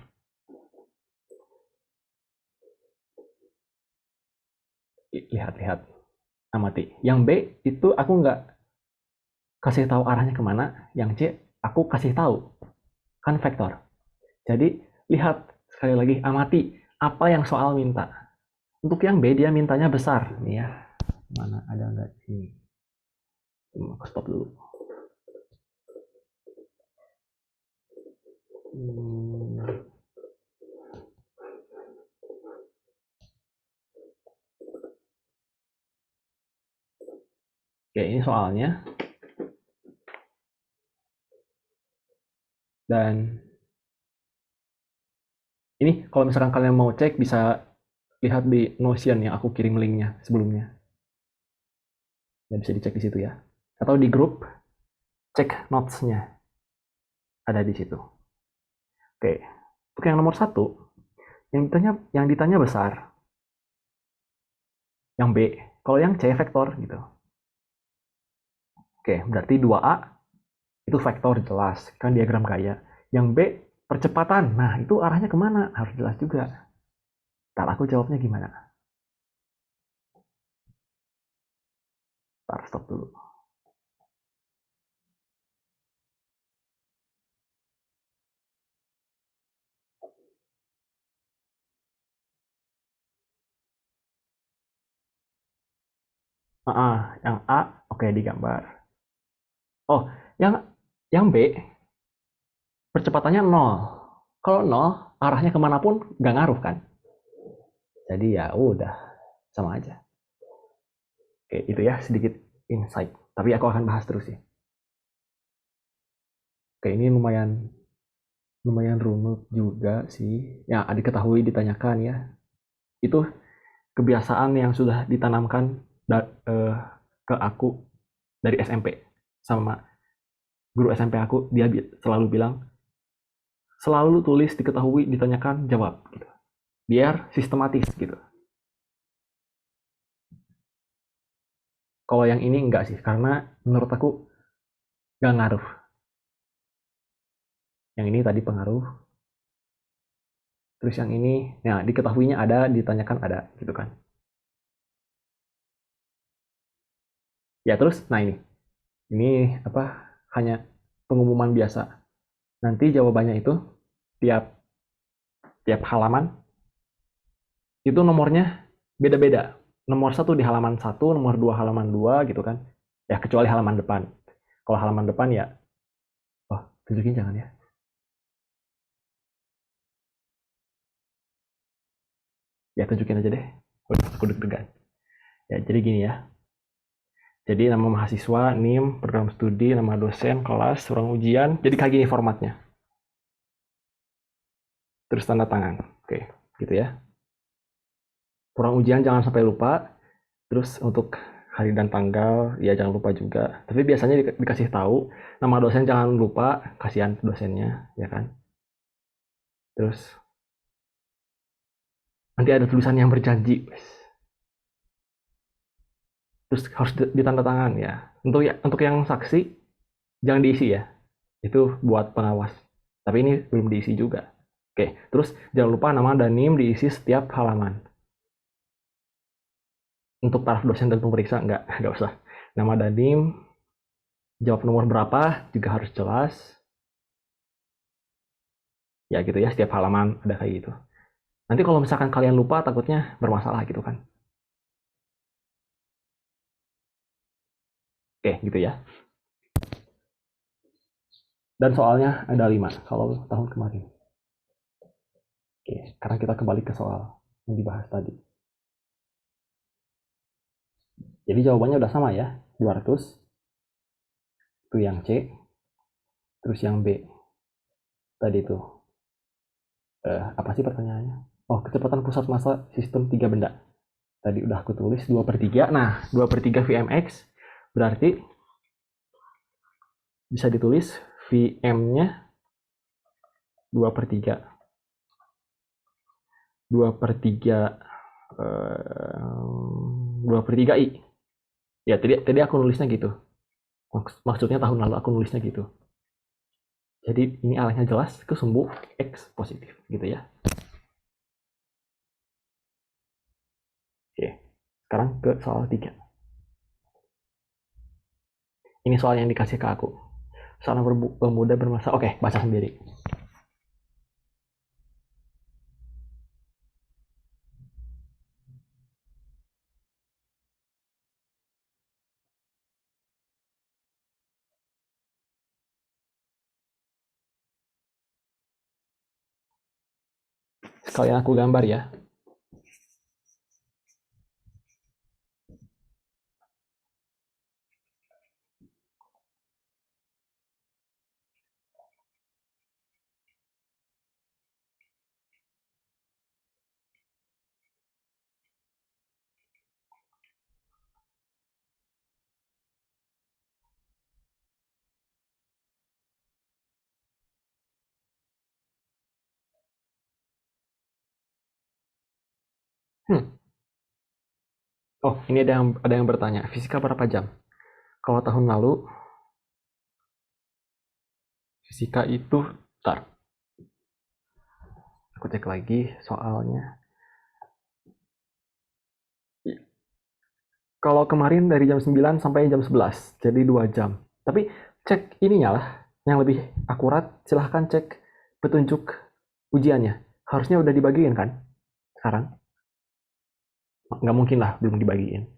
Lihat-lihat, amati. Yang B itu aku nggak kasih tahu arahnya kemana. Yang C, aku kasih tahu. Kan vektor. Jadi, lihat sekali lagi, amati apa yang soal minta. Untuk yang B, dia mintanya besar. Nih ya, mana ada nggak sini? Aku stop dulu. Oke, ini soalnya. Dan ini kalau misalkan kalian mau cek bisa lihat di Notion yang aku kirim linknya sebelumnya. Ya bisa dicek di situ ya. Atau di grup cek notes-nya ada di situ. Oke, untuk yang nomor 1 yang ditanya besar. Yang B, kalau yang C vektor gitu. Oke, berarti 2A itu vektor jelas, kan diagram gaya. Yang B percepatan, nah itu arahnya kemana? Harus jelas juga. Ntar aku jawabnya gimana? Ntar stop dulu. Yang A, oke digambar. Oh, yang B percepatannya 0. Kalau 0, arahnya kemanapun nggak ngaruh kan? Jadi ya udah sama aja. Oke, itu ya sedikit insight. Tapi aku akan bahas terus sih. Oke, ini lumayan runut juga sih. Ya, diketahui ditanyakan ya. Itu kebiasaan yang sudah ditanamkan ke aku dari SMP sama guru SMP aku. Dia selalu bilang, selalu tulis, diketahui, ditanyakan, jawab gitu. Biar sistematis gitu. Kalau yang ini enggak sih, karena menurut aku nggak ngaruh. Yang ini tadi pengaruh. Terus yang ini, nah diketahuinya ada, ditanyakan ada, gitu kan. Ya terus, nah ini apa? Hanya pengumuman biasa. Nanti jawabannya itu tiap halaman itu nomornya beda-beda. Nomor 1 di halaman 1, nomor 2 halaman 2 gitu kan. Ya kecuali halaman depan. Kalau halaman depan ya, tunjukin jangan ya. Ya tunjukin aja deh. Aku deg-degan. Ya jadi gini ya. Jadi nama mahasiswa, NIM, program studi, nama dosen, kelas, ruang ujian. Jadi kayak gini formatnya. Terus tanda tangan. Oke, gitu ya. Ruang ujian jangan sampai lupa. Terus untuk hari dan tanggal, ya jangan lupa juga. Tapi biasanya dikasih tahu, nama dosen jangan lupa, kasihan dosennya, ya kan. Terus nanti ada tulisan yang berjanji. Terus harus ditanda tangan ya. Untuk yang saksi jangan diisi ya. Itu buat pengawas. Tapi ini belum diisi juga. Oke, terus jangan lupa nama dan NIM diisi setiap halaman. Untuk taraf dosen dan pemeriksa enggak usah. Nama dan NIM, jawab nomor berapa juga harus jelas. Ya gitu ya, setiap halaman ada kayak gitu. Nanti kalau misalkan kalian lupa, takutnya bermasalah gitu kan. Oke, gitu ya. Dan soalnya ada 5 kalau tahun kemarin. Oke, sekarang kita kembali ke soal yang dibahas tadi. Jadi jawabannya udah sama ya, 200. Itu yang C. Terus yang B. Tadi itu. Apa sih pertanyaannya? Oh, kecepatan pusat massa sistem 3 benda. Tadi udah aku tulis 2/3. Nah, 2/3 Vmx berarti bisa ditulis Vm-nya 2/3. 2/3 I. Ya, tadi aku nulisnya gitu. Maksudnya tahun lalu aku nulisnya gitu. Jadi ini arahnya jelas ke sumbu X positif gitu ya. Oke, sekarang ke soal 3. Ini soal yang dikasih ke aku. Soal pemuda bermasa. Oke, baca sendiri. Sekalian aku gambar ya. Oh, ini ada yang bertanya, fisika berapa jam? Kalau tahun lalu fisika itu, bentar, aku cek lagi soalnya. Kalau kemarin dari jam 9 sampai jam 11, jadi 2 jam. Tapi cek ininya lah, yang lebih akurat silahkan cek petunjuk ujiannya. Harusnya udah dibagiin kan sekarang? Nggak mungkin lah belum dibagiin.